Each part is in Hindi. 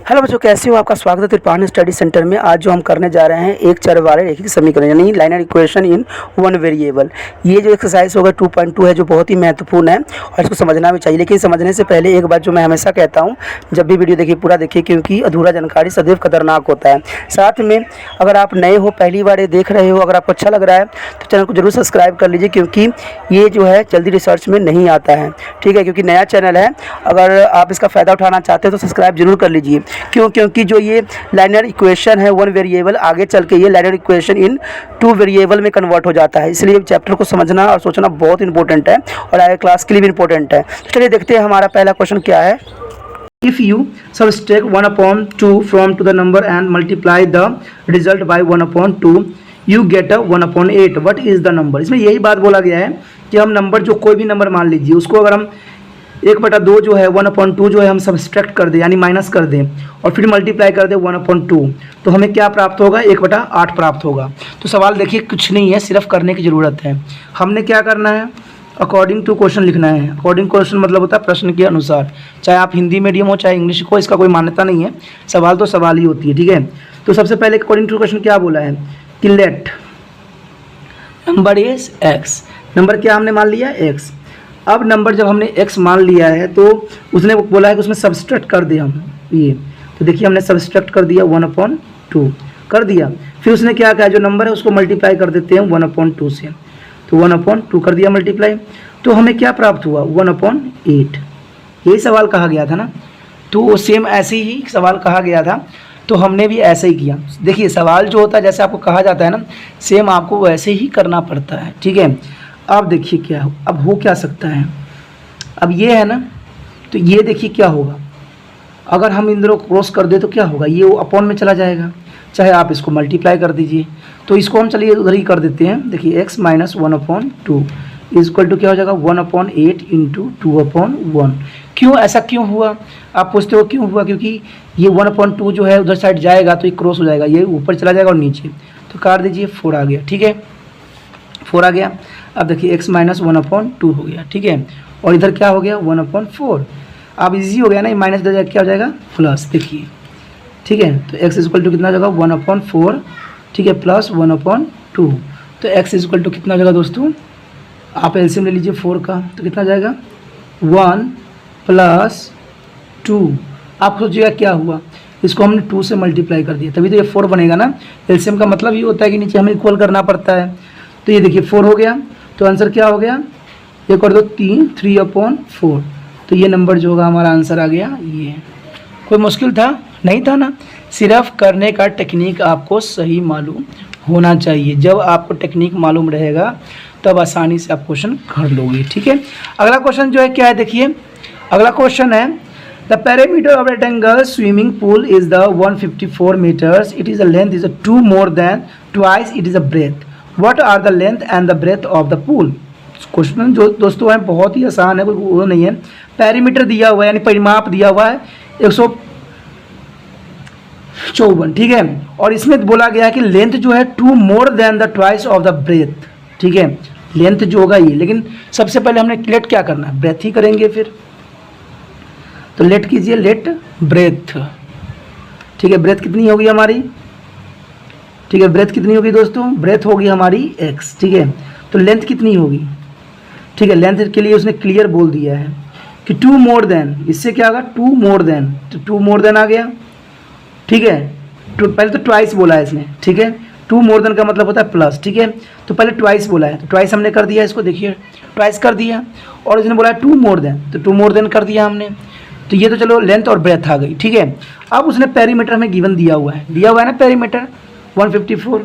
हेलो बच्चों, कैसे हो? आपका स्वागत है त्रिपाठी स्टडी सेंटर में। आज जो हम करने जा रहे हैं एक चर वाले रैखिक समीकरण यानी liner equation in one variable. ये जो एक्सरसाइज होगा 2.2 है, जो बहुत ही महत्वपूर्ण है और इसको समझना भी चाहिए। लेकिन समझने से पहले एक बात जो मैं हमेशा कहता हूँ, जब भी वीडियो देखिए पूरा देखिए, क्योंकि अधूरा जानकारी सदैव खतरनाक होता है। साथ में अगर आप नए हो, पहली बार ये देख रहे हो, अगर आपको अच्छा लग रहा है तो चैनल को जरूर सब्सक्राइब कर लीजिए, क्योंकि ये जो है जल्दी रिसर्च में नहीं आता है। ठीक है, क्योंकि नया चैनल है। अगर आप इसका फ़ायदा उठाना चाहते हैं तो सब्सक्राइब जरूर कर लीजिए। क्योंकि जो ये लाइनर इक्वेशन है वन वेरिएबल, आगे चल के ये liner equation in two variable में कन्वर्ट हो जाता है। इसलिए चैप्टर को समझना और सोचना बहुत इंपॉर्टेंट है और आगे क्लास के लिए भी इंपॉर्टेंट है। तो चलिए देखते हैं हमारा पहला क्वेश्चन क्या है। If you subtract 1/2 from to the number and multiply the result by 1/2, you get a 1/8. What is the number? इसमें यही बात बोला गया है कि हम नंबर, जो कोई भी नंबर मान लीजिए, उसको अगर हम 1/2 जो है 1/2 जो है हम सब्सट्रैक्ट कर दें यानी माइनस कर दें और फिर मल्टीप्लाई कर दें 1/2, तो हमें क्या प्राप्त होगा? 1/8 प्राप्त होगा। तो सवाल देखिए कुछ नहीं है, सिर्फ करने की ज़रूरत है। हमने क्या करना है? अकॉर्डिंग टू क्वेश्चन लिखना है। अकॉर्डिंग क्वेश्चन मतलब होता है प्रश्न के अनुसार। चाहे आप हिंदी मीडियम हो चाहे इंग्लिश हो, इसका कोई मान्यता नहीं है। सवाल तो सवाल ही होती है। ठीक है, तो सबसे पहले अकॉर्डिंग टू क्वेश्चन क्या बोला है कि let number is x. Number क्या हमने मान लिया? एक्स। अब नंबर जब हमने x मान लिया है तो उसने बोला है कि उसमें सब्सट्रैक्ट कर दे हम ये। तो देखिए हमने सब्सट्रैक्ट कर दिया 1/2 कर दिया। फिर उसने क्या कहा, जो नंबर है उसको मल्टीप्लाई कर देते हैं 1/2 से। तो 1/2 कर दिया मल्टीप्लाई, तो हमें क्या प्राप्त हुआ? 1/8। यही सवाल कहा गया था ना, तो सेम ऐसे ही सवाल कहा गया था, तो हमने भी ऐसे ही किया। देखिए सवाल जो होता है जैसे आपको कहा जाता है ना, सेम आपको वैसे ही करना पड़ता है। ठीक है, अब देखिए क्या अब हो क्या सकता है। अब ये है ना, तो ये देखिए क्या होगा, अगर हम इन दोनों क्रॉस कर दे तो क्या होगा? ये अपॉन में चला जाएगा। चाहे आप इसको मल्टीप्लाई कर दीजिए, तो इसको हम चलिए उधर ही कर देते हैं। देखिए x - 1/2 इक्वल टू क्या हो जाएगा? 1/8 इंटू 2/1। क्यों ऐसा क्यों हुआ? आप पूछते हो क्यों हुआ? क्योंकि ये 1/2 जो है उधर साइड जाएगा तो ये क्रॉस हो जाएगा, ये ऊपर चला जाएगा और नीचे, तो काट दीजिए 4 आ गया। ठीक है, 4 आ गया। अब देखिए x - 1/2 हो गया। ठीक है, और इधर क्या हो गया? 1/4। अब इजी हो गया ना, माइनस इधर क्या हो जाएगा? प्लस। देखिए ठीक है, तो x इक्वल टू कितना हो जाएगा? 1/4। ठीक है, प्लस 1/2। तो x इक्वल टू कितना हो जाएगा दोस्तों? आप एलसीएम ले लीजिए 4 का, तो कितना जाएगा? 1 + 2। आप सोचिएगा क्या हुआ, इसको हमने 2 से मल्टीप्लाई कर दिया, तभी तो ये 4 बनेगा ना। एलसीएम का मतलब ये होता है कि नीचे हमें इक्वल करना पड़ता है। तो ये देखिए 4 हो गया, तो आंसर क्या हो गया? ये कर दो 3/4। तो ये नंबर जो होगा हमारा आंसर आ गया ये। कोई मुश्किल था? नहीं था ना। सिर्फ करने का टेक्निक आपको सही मालूम होना चाहिए। जब आपको टेक्निक मालूम रहेगा तब आसानी से आप क्वेश्चन कर लोगे। ठीक है, अगला क्वेश्चन जो है क्या है, देखिए अगला क्वेश्चन है the perimeter of rectangle swimming pool is the 154 meters. It is a length is a 2 more than twice it is a breadth. What are the length and the breadth of the pool? Question जो दोस्तों है बहुत ही आसान है, कोई वो नहीं है। पेरीमीटर दिया हुआ है यानी परिमाप दिया हुआ है 154। ठीक है, और इसमें बोला गया है कि लेंथ जो है 2 more than the twice of the breadth। ठीक है, लेंथ जो होगा ये, लेकिन सबसे पहले हमने लेट क्या करना है? ब्रेथ ही करेंगे फिर। तो लेट कीजिए, लेट ब्रेथ। ठीक है, ब्रेथ कितनी होगी हमारी? ठीक है, ब्रेथ कितनी होगी दोस्तों? ब्रेथ होगी हमारी x। ठीक है, तो लेंथ कितनी होगी? ठीक है, लेंथ के लिए उसने क्लियर बोल दिया है कि 2 more than, इससे क्या होगा? 2 more than, तो 2 more than आ गया। ठीक है, पहले तो ट्वाइस बोला है इसने। ठीक है, 2 more than का मतलब होता है प्लस। ठीक है, तो पहले ट्वाइस बोला है, तो ट्वाइस हमने कर दिया, इसको देखिए ट्वाइस कर दिया, और इसने बोला है 2 more than, तो 2 more than कर दिया हमने। तो ये तो चलो लेंथ और ब्रेथ आ गई। ठीक है, अब उसने पेरीमीटर हमें गिवन दिया हुआ है ना पेरीमीटर 154।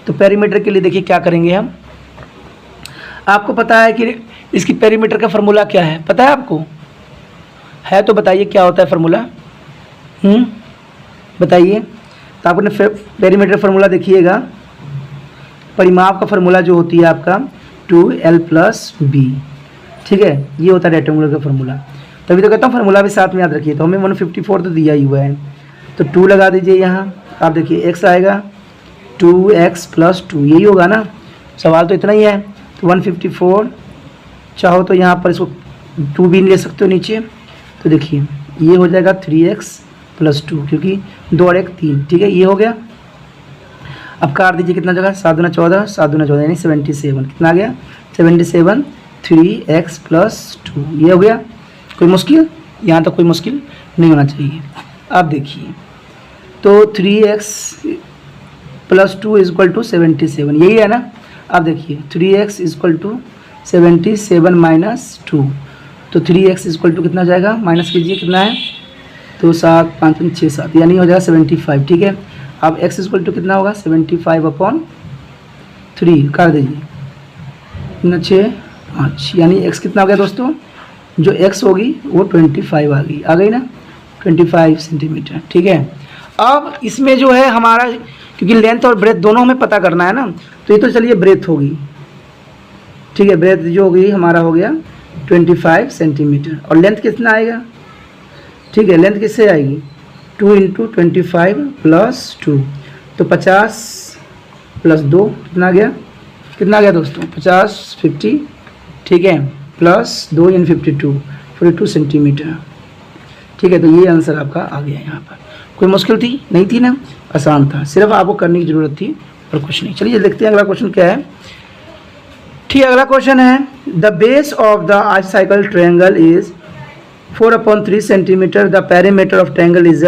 तो पेरीमीटर के लिए देखिए क्या करेंगे हम। आपको पता है कि इसकी पेरीमीटर का फार्मूला क्या है? पता है आपको? है तो बताइए क्या होता है फार्मूला? बताइए। तो आपने पेरीमीटर फार्मूला देखिएगा, परिमाप का फार्मूला जो होती है आपका 2l + b। ठीक है, ये होता है रेक्टेंगुलर का फार्मूला। तभी तो कहता हूँ फार्मूला भी साथ में याद रखिए। तो हमें 154 तो दिया ही हुआ है, तो 2 लगा दीजिए यहाँ। आप देखिए x आएगा 2x + 2, यही होगा ना। सवाल तो इतना ही है। तो 154, चाहो तो यहाँ पर इसको 2 भी ले सकते हो नीचे। तो देखिए ये हो जाएगा 3x +2, क्योंकि 2 और 1 3, ठीक है, ये हो गया। अब काट दीजिए, कितना जगह 7 दूना 14, 7 दूना 14 यानी 77, कितना आ गया 77, 3x + 2, ये हो गया। कोई मुश्किल, यहाँ तक कोई मुश्किल नहीं होना चाहिए। अब देखिए, तो 3x + 2 = 77, यही है ना। अब देखिए 3x = 77 - 2, तो 3x = कितना हो जाएगा, माइनस कीजिए, कितना है, तो 7 5 5 6 7, यानी हो जाएगा 75, ठीक है। अब x = कितना होगा, 75/3 कर दीजिए, कितना 6 5, यानी x कितना हो गया दोस्तों, जो x होगी वो 25 आ गई ना, 25 सेंटीमीटर, ठीक है। अब इसमें जो है हमारा, क्योंकि लेंथ और ब्रेथ दोनों हमें पता करना है ना, तो ये तो चलिए ब्रेथ होगी, ठीक है, ब्रेथ जो होगी हमारा हो गया 25 सेंटीमीटर, और लेंथ कितना आएगा, ठीक है, लेंथ किससे आएगी, 2 × 25 + 2, तो 50 + 2 कितना आ गया दोस्तों, 50 50, ठीक है, + 2 × 52 42 सेंटीमीटर, ठीक है। तो ये आंसर आपका आ गया। यहाँ पर कोई मुश्किल थी नहीं थी ना, आसान था, सिर्फ आपको करने की ज़रूरत थी और कुछ नहीं। चलिए देखते हैं अगला क्वेश्चन क्या है। ठीक है, अगला क्वेश्चन है, द बेस ऑफ द आइसोसाइकल triangle is 4/3 centimetre, the perimeter of triangle is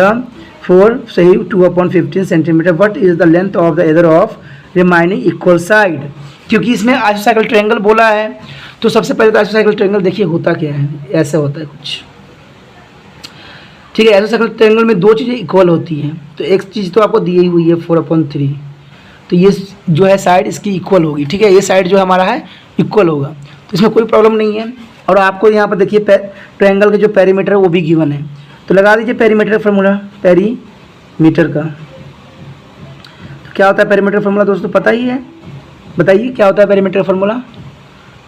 4 सही 2/15 centimetre, what is the length of the other of remaining equal side. क्योंकि इसमें आइसोसाइकल ट्रायंगल बोला है, तो सबसे पहले तो आइसोसाइकल ट्रायंगल देखिए होता क्या है, ऐसा होता है कुछ, ठीक है। आइसोसाइकल ट्रायंगल में दो चीज़ें इक्वल होती हैं, तो एक चीज़ तो आपको दी हुई है 4/3, तो ये जो है साइड इसकी इक्वल होगी, ठीक है, ये साइड जो हमारा है इक्वल होगा, तो इसमें कोई प्रॉब्लम नहीं है। और आपको यहाँ पर देखिए ट्रायंगल के जो पेरीमीटर है वो भी गिवन है, तो लगा दीजिए पेरीमीटर फार्मूला, पेरीमीटर का तो क्या होता है पेरीमीटर फार्मूला दोस्तों, पता ही है, बताइए क्या होता है पेरीमीटर फार्मूला।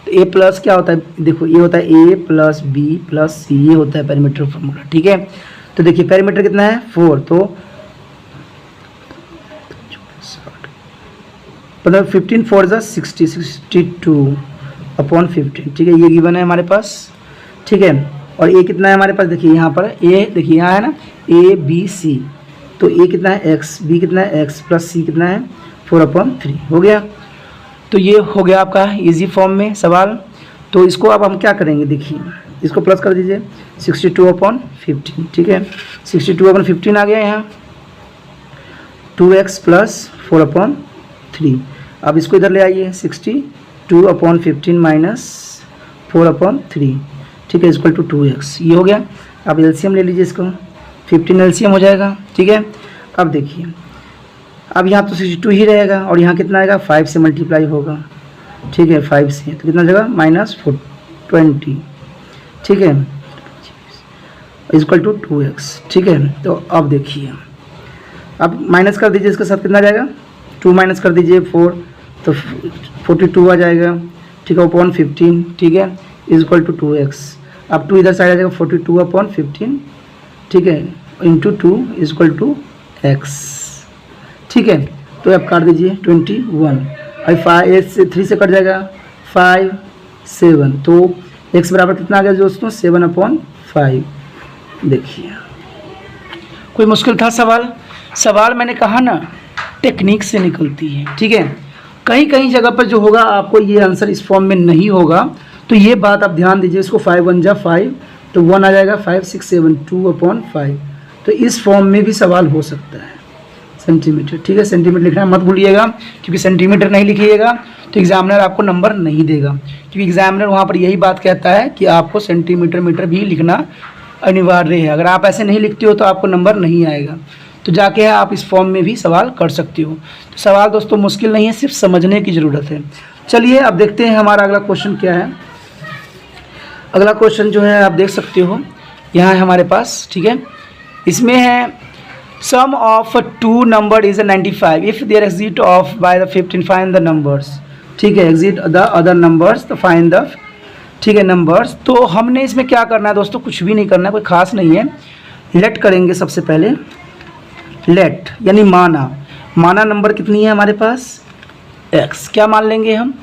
तो A+ क्या होता है, देखो ये होता है A + B + C, ये होता है पेरीमीटर फार्मूला, ठीक है। तो देखिए पेरीमीटर कितना है 4, तो 15 4 = 60 62/15, ठीक है, ये गिवन है हमारे पास, ठीक है। और ए कितना है हमारे पास, देखिए यहाँ पर ए, देखिए यहाँ है ना ABC, तो ए कितना है x, b कितना है x + c कितना है 4/3, हो गया। तो ये हो गया आपका इजी फॉर्म में सवाल। तो इसको अब हम क्या करेंगे, देखिए इसको प्लस कर दीजिए 62/15, ठीक है, 62/15 आ गया यहाँ, 2x + 4/3। अब इसको इधर ले आइए, 62/15 - 4/3, ठीक है, = 2x, ये हो गया। अब एलसीएम ले लीजिए इसको, 15 एलसीएम हो जाएगा, ठीक है। अब देखिए, अब यहाँ तो 62 ही रहेगा, और यहाँ कितना आएगा 5 से मल्टीप्लाई होगा, ठीक है, 5 से, तो कितना जगह -20, ठीक है, = 2x, ठीक है। तो अब देखिए, अब माइनस कर दीजिए, इसके साथ कितना जाएगा 2 माइनस कर दीजिए 4, तो 42 आ जाएगा, ठीक है, /15, ठीक है, = 2x। अब 2 इधर साइड आ जाएगा 42/15, ठीक है, × 2 = x, ठीक है। तो अब काट दीजिए 21, अब 5 से 3 से कट जाएगा 5 7, तो x बराबर कितना आ गया दोस्तों 7/5। देखिए कोई मुश्किल था सवाल मैंने कहा ना टेक्निक से निकलती है, ठीक है। कहीं कहीं जगह पर जो होगा आपको ये आंसर इस फॉर्म में नहीं होगा, तो ये बात आप ध्यान दीजिए। इसको 5 1 = 5, तो 1 आ जाएगा 5 6 7 2/5, तो इस फॉर्म में भी सवाल हो सकता है सेंटीमीटर, ठीक है। सेंटीमीटर लिखना मत भूलिएगा, क्योंकि सेंटीमीटर नहीं लिखिएगा तो एग्जामिनर आपको नंबर नहीं देगा, क्योंकि एग्जामिनर वहाँ पर यही बात कहता है कि आपको सेंटीमीटर मीटर भी लिखना अनिवार्य है। अगर आप ऐसे नहीं लिखते हो तो आपको नंबर नहीं आएगा। तो जाके आप इस फॉर्म में भी सवाल कर सकते हो। तो सवाल दोस्तों मुश्किल नहीं है, सिर्फ समझने की ज़रूरत है। चलिए अब देखते हैं हमारा अगला क्वेश्चन क्या है। अगला क्वेश्चन जो है आप देख सकते हो यहाँ है हमारे पास, ठीक है। इसमें है sum of 2 number is 95 if there exit of by the 15 find the numbers, ठीक है, एक्सिट द अदर नंबर्स तो फाइंड द, ठीक है, नंबर्स। तो हमने इसमें क्या करना है दोस्तों, कुछ भी नहीं करना है, कोई खास नहीं है। लेट करेंगे सबसे पहले, लेट यानी माना नंबर कितनी है हमारे पास x, क्या मान लेंगे हम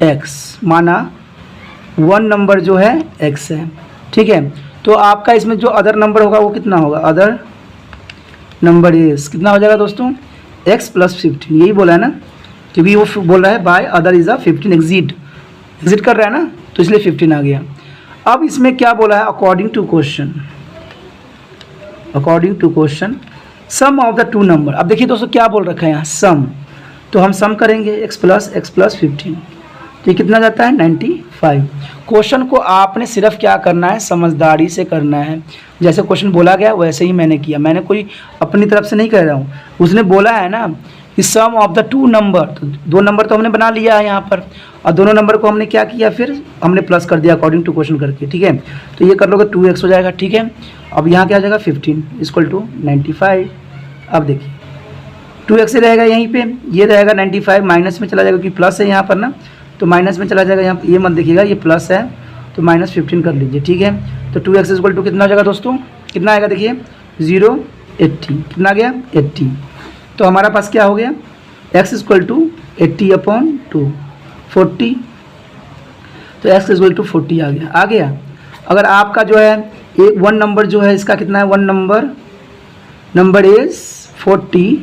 x, माना 1 नंबर जो है x है, ठीक है। तो आपका इसमें जो अदर नंबर होगा वो कितना होगा, अदर नंबर इज, कितना हो जाएगा दोस्तों, x प्लस 15, यही बोला है ना, क्योंकि वो बोल रहा है by other is a 15, exit कर रहा है ना, तो इसलिए 15 आ गया। अब इसमें क्या बोला है, according to question sum of the two number. अब देखिए दोस्तों क्या बोल रखा है यहाँ, सम, तो हम सम करेंगे x प्लस 15, तो ये कितना जाता है 95। क्वेश्चन को आपने सिर्फ क्या करना है, समझदारी से करना है, जैसे क्वेश्चन बोला गया वैसे ही मैंने किया, मैंने कोई अपनी तरफ से नहीं कह रहा हूँ, उसने बोला है ना कि सम ऑफ द टू नंबर, तो दो नंबर तो हमने बना लिया है यहाँ पर, और दोनों नंबर को हमने क्या किया, फिर हमने प्लस कर दिया अकॉर्डिंग टू क्वेश्चन करके, ठीक है। तो ये कर लोगे 2x हो जाएगा, ठीक है। अब यहाँ क्या आ जाएगा 15 इक्वल टू 95। अब देखिए 2x रहेगा यहीं पे, ये रहेगा 95, माइनस में चला जाएगा क्योंकि प्लस है यहाँ पर ना, तो माइनस में चला जाएगा यहाँ, ये मत देखिएगा, ये प्लस है तो -15 कर लीजिए, ठीक है। तो 2x इक्वल टू कितना हो जाएगा दोस्तों, कितना आएगा देखिए 0 80, कितना आ गया 80। तो हमारा पास क्या हो गया, x इक्वल टू 80/2 40, तो x इक्वल टू 40 आ गया। अगर आपका जो है एक वन नंबर जो है इसका कितना है, वन नंबर इज 40,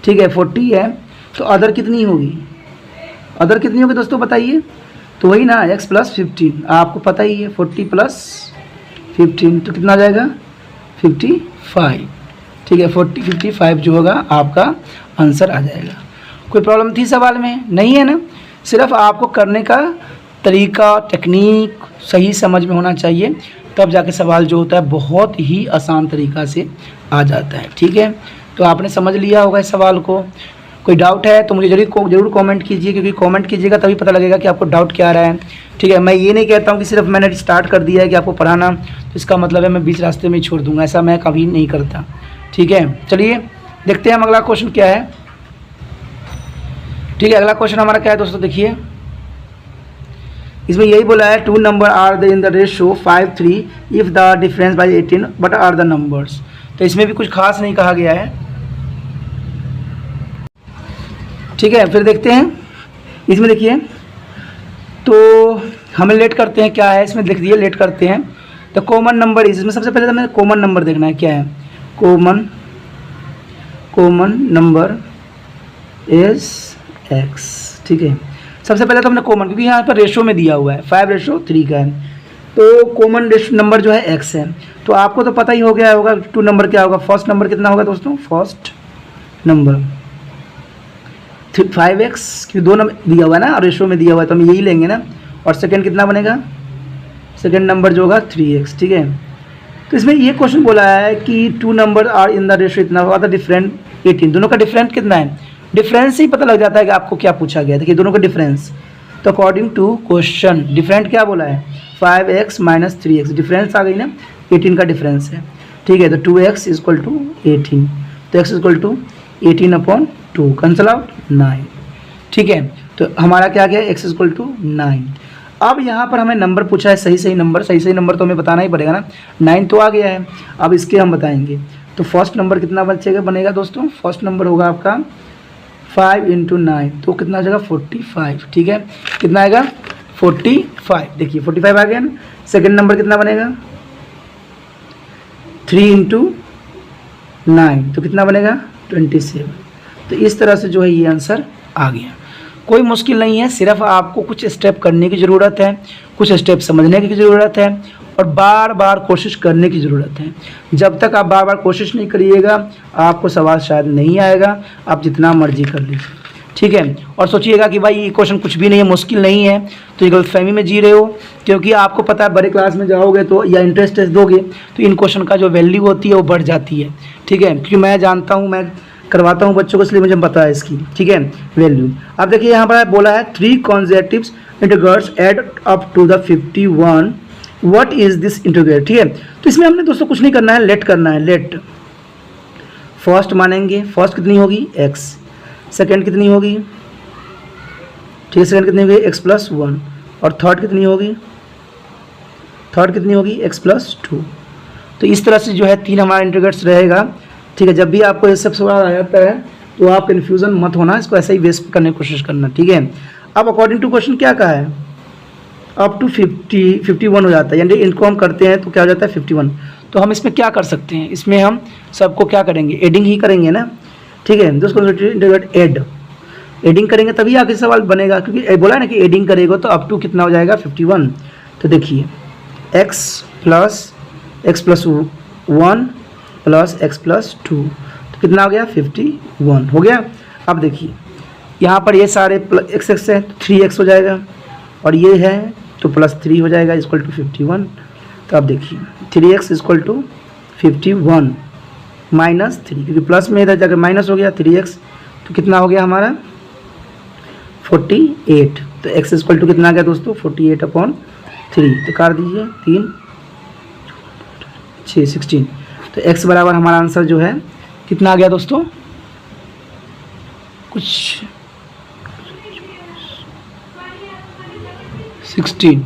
ठीक है 40 है, तो अदर कितनी होगी, दोस्तों बताइए, तो वही ना x प्लस 15, आपको पता ही है 40 प्लस 15 तो कितना आ जाएगा 55, ठीक है 55 जो होगा आपका आंसर आ जाएगा। कोई प्रॉब्लम थी सवाल में, नहीं है ना, सिर्फ आपको करने का तरीका, टेक्निक सही समझ में होना चाहिए, तब जाके सवाल जो होता है बहुत ही आसान तरीक़ा से आ जाता है, ठीक है। तो आपने समझ लिया होगा इस सवाल को। कोई डाउट है तो मुझे जरूर कमेंट कीजिए, क्योंकि कमेंट कीजिएगा तभी पता लगेगा कि आपको डाउट क्या आ रहा है, ठीक है। मैं ये नहीं कहता हूँ कि सिर्फ मैंने स्टार्ट कर दिया है कि आपको पढ़ाना, तो इसका मतलब है मैं बीच रास्ते में ही छोड़ दूँगा, ऐसा मैं कभी नहीं करता, ठीक है। चलिए देखते हैं हम अगला क्वेश्चन क्या है, ठीक है। अगला क्वेश्चन हमारा क्या है दोस्तों, देखिए इसमें यही बोला है, two number are in the ratio 5-3 if the difference by 18 but are the numbers. तो इसमें भी कुछ खास नहीं कहा गया है, ठीक है। फिर देखते हैं इसमें, देखिए तो हमें लेट करते हैं, क्या है इसमें लिख दिए, लेट करते हैं। तो कॉमन नंबर इज, इसमें सबसे पहले हमें कॉमन नंबर देखना है, क्या है कॉमन नंबर इज x, ठीक है। सबसे पहले तो हमने कॉमन, क्योंकि यहाँ पर रेशो में दिया हुआ है 5:3 का है, तो कॉमन नंबर जो है x है। तो आपको तो पता ही हो गया होगा टू नंबर क्या होगा, फर्स्ट नंबर कितना होगा दोस्तों, फर्स्ट नंबर 5x, क्योंकि दो नंबर दिया हुआ है ना, रेशो में दिया हुआ है तो हम यही लेंगे ना। और सेकंड कितना बनेगा, सेकंड नंबर जो होगा 3x, ठीक है। तो इसमें ये क्वेश्चन बोला है कि two number are in the ratio इतना होगा, द डिफरेंट 18, दोनों का डिफरेंट कितना है, डिफरेंस से ही पता लग जाता है कि आपको क्या पूछा गया है। देखिए दोनों का डिफरेंस, तो अकॉर्डिंग टू क्वेश्चन डिफरेंट क्या बोला है, 5x माइनस 3x, डिफरेंस आ गई ना, 18 का डिफरेंस है, ठीक है। तो 2x इक्वल टू 18, तो x equal to 18/2, cancel out 9, ठीक है। तो हमारा क्या गया, x इक्वल टू 9। अब यहाँ पर हमें नंबर पूछा है, सही नंबर तो हमें बताना ही पड़ेगा ना, 9 तो आ गया है, अब इसके हम बताएंगे। तो फर्स्ट नंबर कितना बनेगा दोस्तों, फर्स्ट नंबर होगा आपका 5 × 9, तो कितना आ जाएगा 45, ठीक है। कितना आएगा 45, देखिए 45 आ गया ना। सेकंड नंबर कितना बनेगा 3 × 9, तो कितना बनेगा 27। तो इस तरह से जो है ये आंसर आ गया। कोई मुश्किल नहीं है, सिर्फ आपको कुछ स्टेप करने की ज़रूरत है, कुछ स्टेप समझने की ज़रूरत है, और बार बार कोशिश करने की ज़रूरत है। जब तक आप बार बार कोशिश नहीं करिएगा आपको सवाल शायद नहीं आएगा, आप जितना मर्जी कर लीजिए, ठीक है। और सोचिएगा कि भाई ये क्वेश्चन कुछ भी नहीं है, मुश्किल नहीं है, तो ये गलतफहमी में जी रहे हो, क्योंकि आपको पता है बड़े क्लास में जाओगे तो या इंटरेस्ट टेस्ट दोगे तो इन क्वेश्चन का जो वैल्यू होती है वो बढ़ जाती है, ठीक है। क्योंकि मैं जानता हूँ, मैं करवाता हूँ बच्चों को, इसलिए मुझे पता है इसकी, ठीक है, वैल्यू। अब देखिए यहाँ पर बोला है 3 consecutive integrals add up to the 51, what is this integral, ठीक है। तो इसमें हमने दोस्तों कुछ नहीं करना है, लेट करना है, लेट। फर्स्ट मानेंगे, फर्स्ट कितनी होगी x, सेकंड कितनी होगी, ठीक है, सेकंड कितनी होगी x + 1, और थर्ड कितनी होगी, x + 2। तो इस तरह से जो है 3 हमारा इंटीग्रल्स रहेगा, ठीक है। जब भी आपको ये सब सवाल आ जाता है तो आप कन्फ्यूज़न मत होना, इसको ऐसे ही बेस करने की कोशिश करना, ठीक है। अब अकॉर्डिंग टू क्वेश्चन क्या कहा है, अप टू 51 हो जाता है, यानी इनको हम करते हैं तो क्या हो जाता है 51। तो हम इसमें क्या कर सकते हैं, इसमें हम सबको क्या करेंगे, एडिंग ही करेंगे ना, ठीक है। दोस्तों एडिंग करेंगे तभी आगे सवाल बनेगा, क्योंकि बोला है ना कि एडिंग करेगा तो अप टू कितना हो जाएगा 51। तो देखिए x plus 1 plus x plus 2 तो कितना हो गया 51 हो गया। अब देखिए यहाँ पर ये सारे x x है तो 3x हो जाएगा, और ये है तो प्लस 3 हो जाएगा इक्वल टू 51। तो अब देखिए 3x इक्वल टू 51 माइनस 3, क्योंकि प्लस में इधर जाकर माइनस हो गया 3x, तो कितना हो गया हमारा 48। तो x इक्वल टू कितना आ गया दोस्तों 48/3, तो कर दीजिए 3 6 16। तो x बराबर हमारा आंसर जो है कितना आ गया दोस्तों, कुछ 16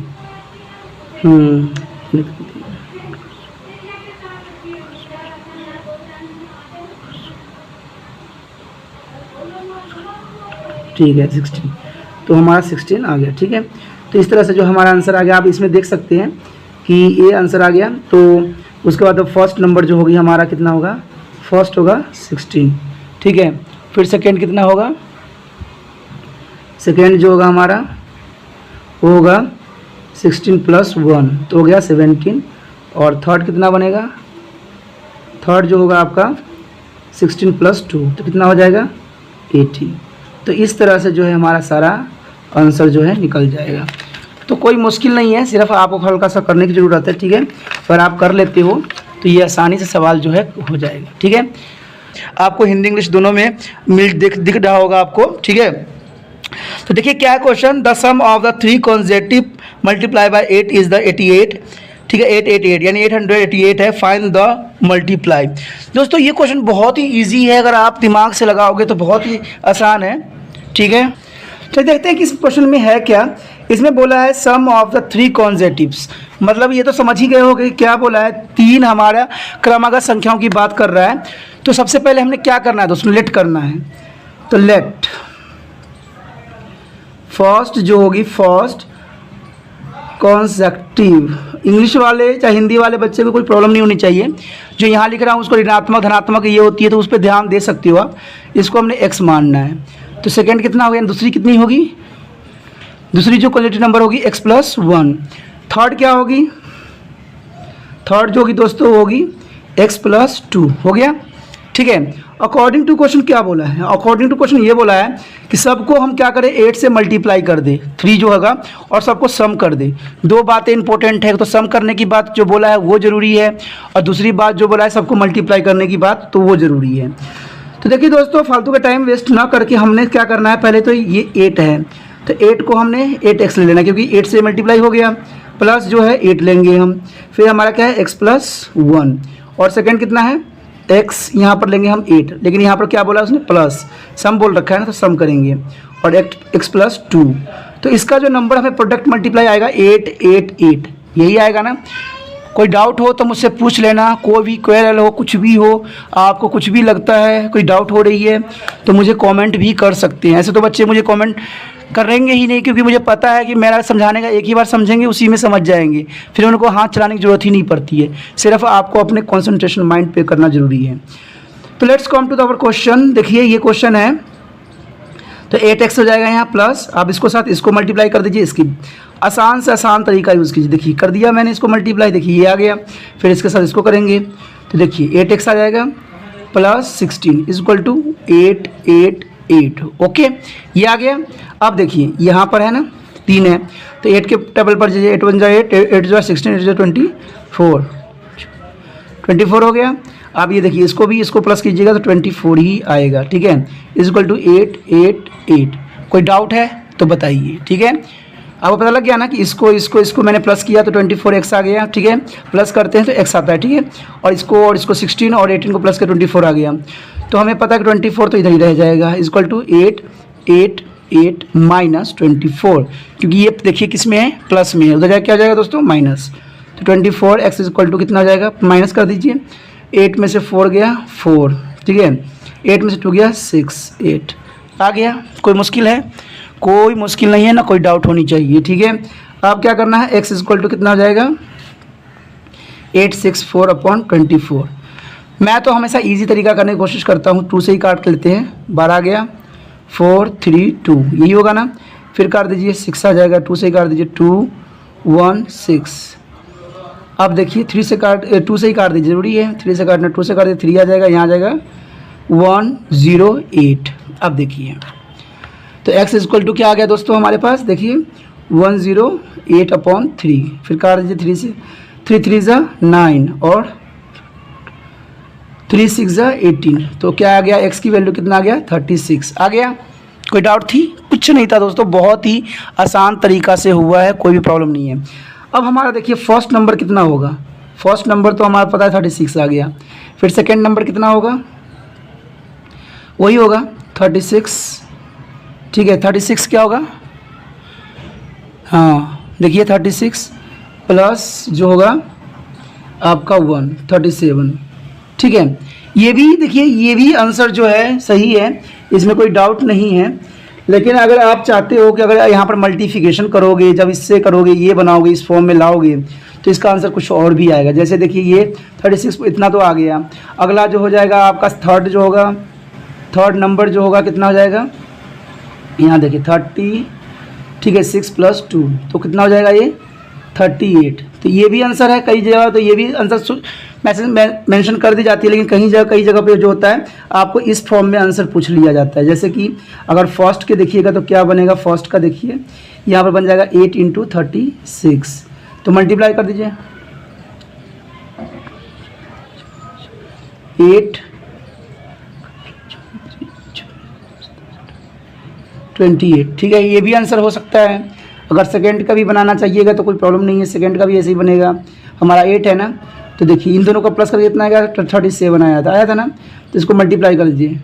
ठीक है 16, तो हमारा 16 आ गया, ठीक है। तो इस तरह से जो हमारा आंसर आ गया, आप इसमें देख सकते हैं कि ये आंसर आ गया। तो उसके बाद फर्स्ट नंबर जो होगी हमारा कितना होगा, फर्स्ट होगा 16, ठीक है। फिर सेकेंड कितना होगा, सेकेंड जो होगा हमारा वो होगा 16 प्लस 1 तो हो गया 17, और थर्ड कितना बनेगा, थर्ड जो होगा आपका 16 प्लस 2 तो कितना हो जाएगा 80। तो इस तरह से जो है हमारा सारा आंसर जो है निकल जाएगा। तो कोई मुश्किल नहीं है, सिर्फ आपको हल्का सा करने की ज़रूरत है, ठीक है। अगर आप कर लेते हो तो ये आसानी से सवाल जो है हो जाएगा, ठीक है। आपको हिंदी इंग्लिश दोनों में दिख रहा होगा आपको, ठीक है। तो देखिए क्या है question, the sum of the 3 consecutive multiply by 8 is the 88, ठीक है। 888 यानी 888 है, फाइंड द मल्टीप्लाई। दोस्तों ये क्वेश्चन बहुत ही इजी है, अगर आप दिमाग से लगाओगे तो बहुत ही आसान है, ठीक है। तो देखते हैं कि इस क्वेश्चन में है क्या। इसमें बोला है सम ऑफ द 3 कॉन्सेक्यूटिव्स, मतलब ये तो समझ ही गए होंगे क्या बोला है, 3 हमारा क्रमागत संख्याओं की बात कर रहा है। तो सबसे पहले हमने क्या करना है दोस्तों, लेट करना है। तो लेट फर्स्ट जो होगी, फर्स्ट कॉन्सेक्यूटिव, इंग्लिश वाले चाहे हिंदी वाले बच्चे को कोई प्रॉब्लम नहीं होनी चाहिए। जो यहाँ लिख रहा हूँ उसको ऋणात्मक धनात्मक ये होती है तो उस पर ध्यान दे सकती हो आप। इसको हमने x मानना है। तो सेकेंड कितना हो गया, दूसरी कितनी होगी, दूसरी जो क्वालिटी नंबर होगी x प्लस 1। थर्ड क्या होगी, थर्ड जो होगी दोस्तों होगी x प्लस 2 हो गया, ठीक है। अकॉर्डिंग टू क्वेश्चन क्या बोला है, अकॉर्डिंग टू क्वेश्चन ये बोला है कि सबको हम क्या करें 8 से मल्टीप्लाई कर दे 3 जो होगा, और सबको सम कर दे। दो बातें इंपॉर्टेंट है, तो सम करने की बात जो बोला है वो ज़रूरी है, और दूसरी बात जो बोला है सबको मल्टीप्लाई करने की बात तो वो ज़रूरी है। तो देखिए दोस्तों फालतू का टाइम वेस्ट ना करके हमने क्या करना है, पहले तो ये 8 है तो 8 को हमने 8x ले लेना, क्योंकि 8 से मल्टीप्लाई हो गया, प्लस जो है 8 लेंगे हम। फिर हमारा क्या है x प्लस 1, और सेकेंड कितना है x, यहाँ पर लेंगे हम 8, लेकिन यहाँ पर क्या बोला उसने प्लस, सम बोल रखा है ना तो सम करेंगे, और x प्लस 2। तो इसका जो नंबर हमें प्रोडक्ट मल्टीप्लाई आएगा 888 यही आएगा ना। कोई डाउट हो तो मुझसे पूछ लेना, कोई भी क्वेरी हो, कुछ भी हो, आपको कुछ भी लगता है, कोई डाउट हो रही है तो मुझे कमेंट भी कर सकते हैं। ऐसे तो बच्चे मुझे कमेंट करेंगे ही नहीं, क्योंकि मुझे पता है कि मेरा समझाने का एक ही बार समझेंगे उसी में समझ जाएंगे, फिर उनको हाथ चलाने की ज़रूरत ही नहीं पड़ती है, सिर्फ आपको अपने कॉन्सेंट्रेशन माइंड पे करना ज़रूरी है। तो let's come to our question. देखिए ये क्वेश्चन है, तो 8x हो जाएगा यहाँ प्लस, आप इसको साथ इसको मल्टीप्लाई कर दीजिए, इसकी आसान से आसान तरीका यूज़ कीजिए। देखिए कर दिया मैंने इसको मल्टीप्लाई, देखिए ये आ गया, फिर इसके साथ इसको करेंगे तो देखिए 8x आ जाएगा plus 16 is equal to 888, okay ये आ गया। अब देखिए यहाँ पर है ना 3 है, तो 8 के टेबल पर जाइए, 8 1 जा 8, 8 जो 16, 8 जो 24 हो गया। अब ये देखिए इसको भी इसको प्लस कीजिएगा तो 24 ही आएगा, ठीक है, इज इक्वल टू 888। कोई डाउट है तो बताइए, ठीक है। आपको पता लग गया ना कि इसको मैंने प्लस किया तो 24x आ गया, ठीक है, प्लस करते हैं तो x आता है, ठीक है, और इसको 16 और 18 को प्लस कर 24 आ गया। तो हमें पता है कि 24 तो इधर ही रह जाएगा, इज इक्वल टू 888 माइनस 24, क्योंकि ये देखिए किस में है, प्लस में है, उधर क्या हो जाएगा दोस्तों माइनस। तो 24x इज इक्वल टू कितना हो जाएगा, माइनस कर दीजिए, 8 में से 4 गया 4, ठीक है, 8 में से 2 गया 6, 8 आ गया। कोई मुश्किल है, कोई मुश्किल नहीं है ना, कोई डाउट होनी चाहिए, ठीक है। अब क्या करना है, x इक्वल टू कितना हो जाएगा, 864/24। मैं तो हमेशा इजी तरीका करने की कोशिश करता हूँ। 2 से ही काट लेते हैं, 12 आ गया, 4 3 2, यही होगा ना। फिर काट दीजिए, 6 आ जाएगा, 2 से ही काट दीजिए, 2 1 6। अब देखिए 2 से ही काट दीजिए, जरूरी है 3 से काटना। 2 से काट दीजिए, 3 आ जाएगा, यहाँ आ जाएगा 108। अब देखिए तो x इक्वल टू क्या आ गया दोस्तों हमारे पास, देखिए 108/3। फिर काट दीजिए 3 से, 3 3 ज़ा 9 और 3 6 ज़ा 18। तो क्या आ गया, x की वैल्यू कितना आ गया, 36 आ गया। कोई डाउट थी? कुछ नहीं था दोस्तों, बहुत ही आसान तरीका से हुआ है, कोई भी प्रॉब्लम नहीं है। अब हमारा देखिए फर्स्ट नंबर कितना होगा। फर्स्ट नंबर तो हमारा पता है 36 आ गया। फिर सेकेंड नंबर कितना होगा, वही होगा 36। ठीक है, 36 क्या होगा, हाँ देखिए 36 प्लस जो होगा आपका 1 37। ठीक है, ये भी देखिए, ये भी आंसर जो है सही है, इसमें कोई डाउट नहीं है। लेकिन अगर आप चाहते हो कि अगर यहाँ पर मल्टीप्लिकेशन करोगे, जब इससे करोगे, ये बनाओगे, इस फॉर्म में लाओगे, तो इसका आंसर कुछ और भी आएगा। जैसे देखिए ये 36 इतना तो आ गया। अगला जो हो जाएगा आपका थर्ड जो होगा, थर्ड नंबर जो होगा कितना हो जाएगा, यहाँ देखिए 30। ठीक है, 6 + 2 तो कितना हो जाएगा ये 38। तो ये भी आंसर है। कई जगह तो ये भी आंसर मैसेज मेंशन कर दी जाती है, लेकिन कई जगह पे जो होता है आपको इस फॉर्म में आंसर पूछ लिया जाता है। जैसे कि अगर फर्स्ट के देखिएगा तो क्या बनेगा, फर्स्ट का देखिए यहाँ पर बन जाएगा 8 × 36। तो मल्टीप्लाई कर दीजिए, 8 28। ठीक है, ये भी आंसर हो सकता है। अगर सेकेंड का भी बनाना चाहिएगा तो कोई प्रॉब्लम नहीं है, सेकेंड का भी ऐसे ही बनेगा। हमारा 8 है ना, तो देखिए इन दोनों का प्लस करके कितना आया, 37 आया था ना। तो इसको मल्टीप्लाई कर दीजिए,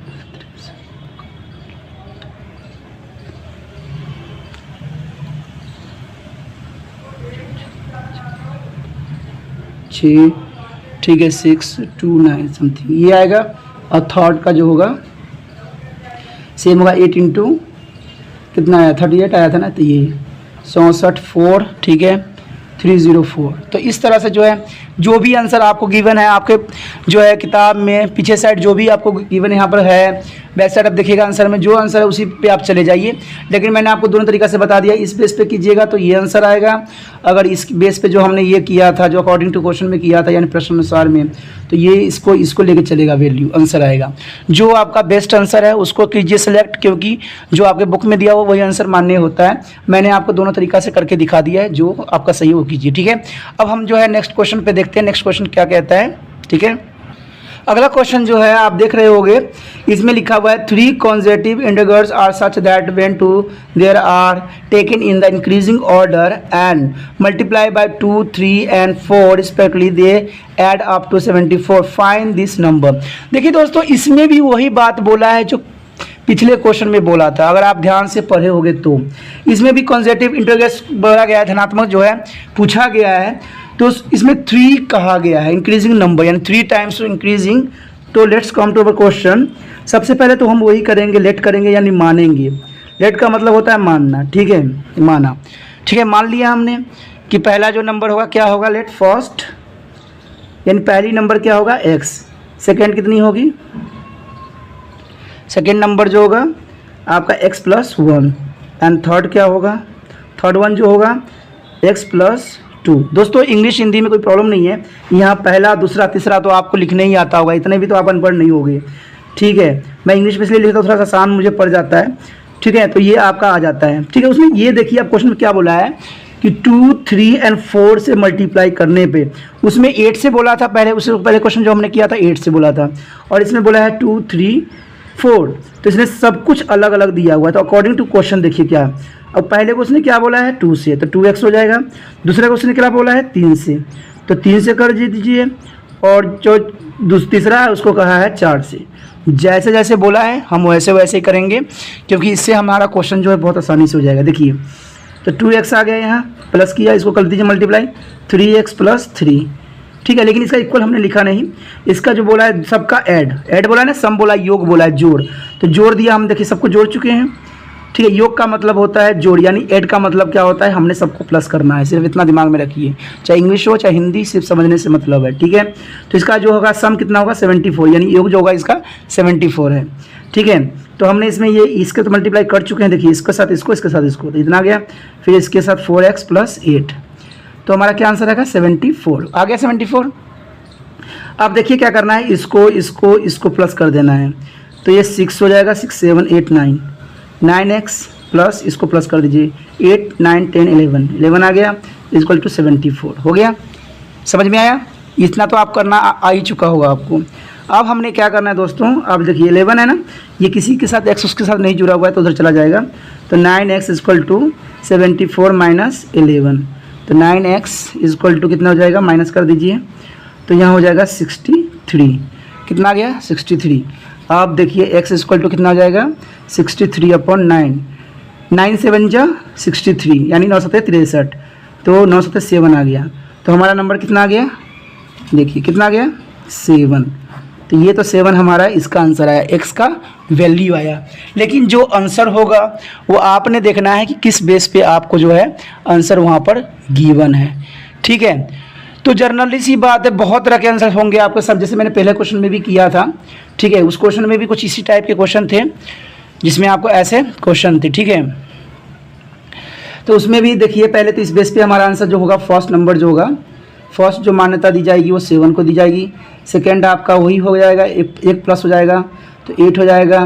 6। ठीक है, 6 2 9 समथिंग ये आएगा। और थर्ड का जो होगा सेम होगा, 8 × कितना आया, 38 आया था ना, तो ये 64 4। ठीक है, 304। तो इस तरह से जो है, जो भी आंसर आपको गिवन है आपके जो है किताब में पीछे साइड जो भी आपको गिवन यहाँ पर है, बैक साइड आप देखिएगा आंसर में जो आंसर है उसी पे आप चले जाइए। लेकिन मैंने आपको दोनों तरीका से बता दिया, इस बेस पे कीजिएगा तो ये आंसर आएगा। अगर इस बेस पे जो हमने ये किया था, जो अकॉर्डिंग टू क्वेश्चन में किया था, यानी प्रश्न अनुसार में, तो ये इसको लेके चलेगा, वैल्यू आंसर आएगा। जो आपका बेस्ट आंसर है उसको कीजिए सेलेक्ट, क्योंकि जो आपके बुक में दिया हुआ वही आंसर मान्य होता है। मैंने आपको दोनों तरीका से करके दिखा दिया है, जो आपका सही वो कीजिए। ठीक है, अब हम जो है नेक्स्ट क्वेश्चन पे देखते हैं, नेक्स्ट क्वेश्चन क्या कहता है। ठीक है, अगला क्वेश्चन जो है आप देख रहे होंगे, इसमें लिखा हुआ है 3 consecutive integers are such that when two there are taken in the increasing order and multiply by 2 3 and 4 respectively, they add up to 74, find this number। देखिए दोस्तों, इसमें भी वही बात बोला है जो पिछले क्वेश्चन में बोला था। अगर आप ध्यान से पढ़े होंगे तो इसमें भी consecutive integers बोला गया है, धनात्मक जो है पूछा गया है। तो इसमें 3 कहा गया है, इंक्रीजिंग नंबर, यानी 3 टाइम्स इंक्रीजिंग। तो let's come to our question. सबसे पहले तो हम वही करेंगे, लेट करेंगे यानी मानेंगे। लेट का मतलब होता है मानना। ठीक है, माना। ठीक है, मान लिया हमने कि पहला जो नंबर होगा क्या होगा, लेट फर्स्ट, यानी पहली नंबर क्या होगा, x। सेकेंड कितनी होगी, सेकेंड नंबर जो होगा आपका x + 1। एंड थर्ड क्या होगा, थर्ड वन जो होगा x + 2। दोस्तों इंग्लिश हिंदी में कोई प्रॉब्लम नहीं है, यहाँ पहला दूसरा तीसरा तो आपको लिखने ही आता होगा, इतने भी तो आप अनपढ़ नहीं होगे। ठीक है, मैं इंग्लिश में इसलिए लिखता हूँ, थोड़ा सा आसान मुझे पड़ जाता है। ठीक है, तो ये आपका आ जाता है। ठीक है, उसमें ये देखिए आप क्वेश्चन में क्या बोला है कि 2 3 और 4 से मल्टीप्लाई करने पे, उसमें 8 से बोला था पहले, उससे पहले क्वेश्चन जो हमने किया था 8 से बोला था, और इसमें बोला है 2 3 4। तो इसने सब कुछ अलग अलग दिया हुआ है। तो अकॉर्डिंग टू क्वेश्चन देखिए क्या, अब पहले को उसने क्या बोला है 2 से, तो 2x हो जाएगा। दूसरे को उसने क्या बोला है 3 से, तो 3 से कर दीजिए। और जो तीसरा है उसको कहा है 4 से। जैसे जैसे बोला है हम वैसे वैसे ही करेंगे, क्योंकि इससे हमारा क्वेश्चन जो है बहुत आसानी से हो जाएगा। देखिए तो 2x आ गया, यहाँ प्लस किया, इसको कर दीजिए मल्टीप्लाई, 3x + 3। ठीक है, लेकिन इसका इक्वल हमने लिखा नहीं, इसका जो बोला है सबका ऐड बोला है ना, सम बोला है, योग बोला है, जोड़। तो जोड़ दिया हम, देखिए सबको जोड़ चुके हैं। ठीक है। योग का मतलब होता है जोड़, यानी ऐड का मतलब क्या होता है, हमने सबको प्लस करना है, सिर्फ इतना दिमाग में रखिए, चाहे इंग्लिश हो चाहे हिंदी, सिर्फ समझने से मतलब है। ठीक है, तो इसका जो होगा सम कितना होगा 74, यानी योग जो होगा इसका 74 है। ठीक है, तो हमने इसमें ये इसके तो मल्टीप्लाई कर चुके हैं, देखिए इसके साथ इसको, इसके साथ इसको, तो इतना आ गया, फिर इसके साथ 4x + 8, तो हमारा क्या आंसर आएगा 74, आ गया 74। अब देखिए क्या करना है, इसको प्लस कर देना है, तो ये 6 हो जाएगा, 6 7 8 9, 9x प्लस इसको प्लस कर दीजिए, 8 9 10 11 आ गया, इक्वल टू 74 हो गया। समझ में आया? इतना तो आप करना आ ही चुका होगा आपको। अब हमने क्या करना है दोस्तों, अब देखिए 11 है ना, ये किसी के साथ x उसके साथ नहीं जुड़ा हुआ है तो उधर चला जाएगा, तो 9x = 74 - 11, तो 9x = कितना हो जाएगा, माइनस कर दीजिए, तो यहाँ हो जाएगा 63, कितना आ गया 63। अब देखिए x = कितना हो जाएगा 63/9, 9 7 जा 63, यानी 9 7 63, तो 9 7 7 आ गया, तो हमारा नंबर कितना आ गया, देखिए कितना आ गया 7, तो ये तो 7 हमारा इसका आंसर आया, x का वैल्यू आया। लेकिन जो आंसर होगा वो आपने देखना है कि किस बेस पे आपको जो है आंसर वहाँ पर गिवन है। ठीक है, तो जनरली सी बात है, बहुत तरह के आंसर होंगे आपके सब, जैसे मैंने पहले क्वेश्चन में भी किया था। ठीक है, उस क्वेश्चन में भी कुछ इसी टाइप के क्वेश्चन थे जिसमें आपको ऐसे क्वेश्चन थे। ठीक है, तो उसमें भी देखिए पहले तो इस बेस पे हमारा आंसर जो होगा, फर्स्ट नंबर जो होगा, फर्स्ट जो मान्यता दी जाएगी वो 7 को दी जाएगी, सेकेंड आपका वही हो जाएगा, एक प्लस हो जाएगा तो 8 हो जाएगा,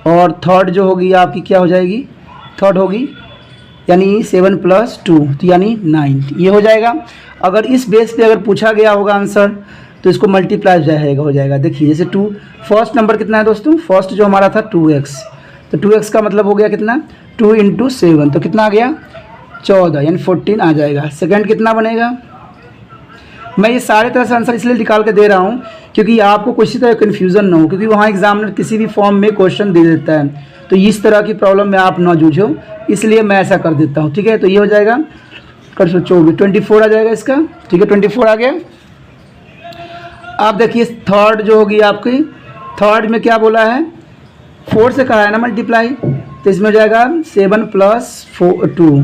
और थर्ड जो होगी आपकी क्या हो जाएगी, थर्ड होगी यानी 7 + 2, तो यानी 9, ये हो जाएगा। अगर इस बेस पे अगर पूछा गया होगा आंसर तो इसको मल्टीप्लाई हो जाएगा। देखिए जैसे 2, फर्स्ट नंबर कितना है दोस्तों, फर्स्ट जो हमारा था 2x, तो 2x का मतलब हो गया कितना 2 × 7, तो कितना आ गया 14, यानी 14 आ जाएगा। सेकंड कितना बनेगा, मैं ये सारे तरह से आंसर इसलिए निकाल के दे रहा हूँ क्योंकि आपको किसी तरह कन्फ्यूज़न ना हो, क्योंकि वहाँ एग्जामिनर किसी भी फॉर्म में क्वेश्चन दे देता है, तो इस तरह की प्रॉब्लम में आप ना जूझो, इसलिए मैं ऐसा कर देता हूँ। ठीक है, तो ये हो जाएगा 24 आ जाएगा इसका। ठीक है, 24 आ गया। आप देखिए थर्ड जो होगी आपकी, थर्ड में क्या बोला है, 4 से कहा है ना मल्टीप्लाई, तो इसमें हो जाएगा 7 + 2,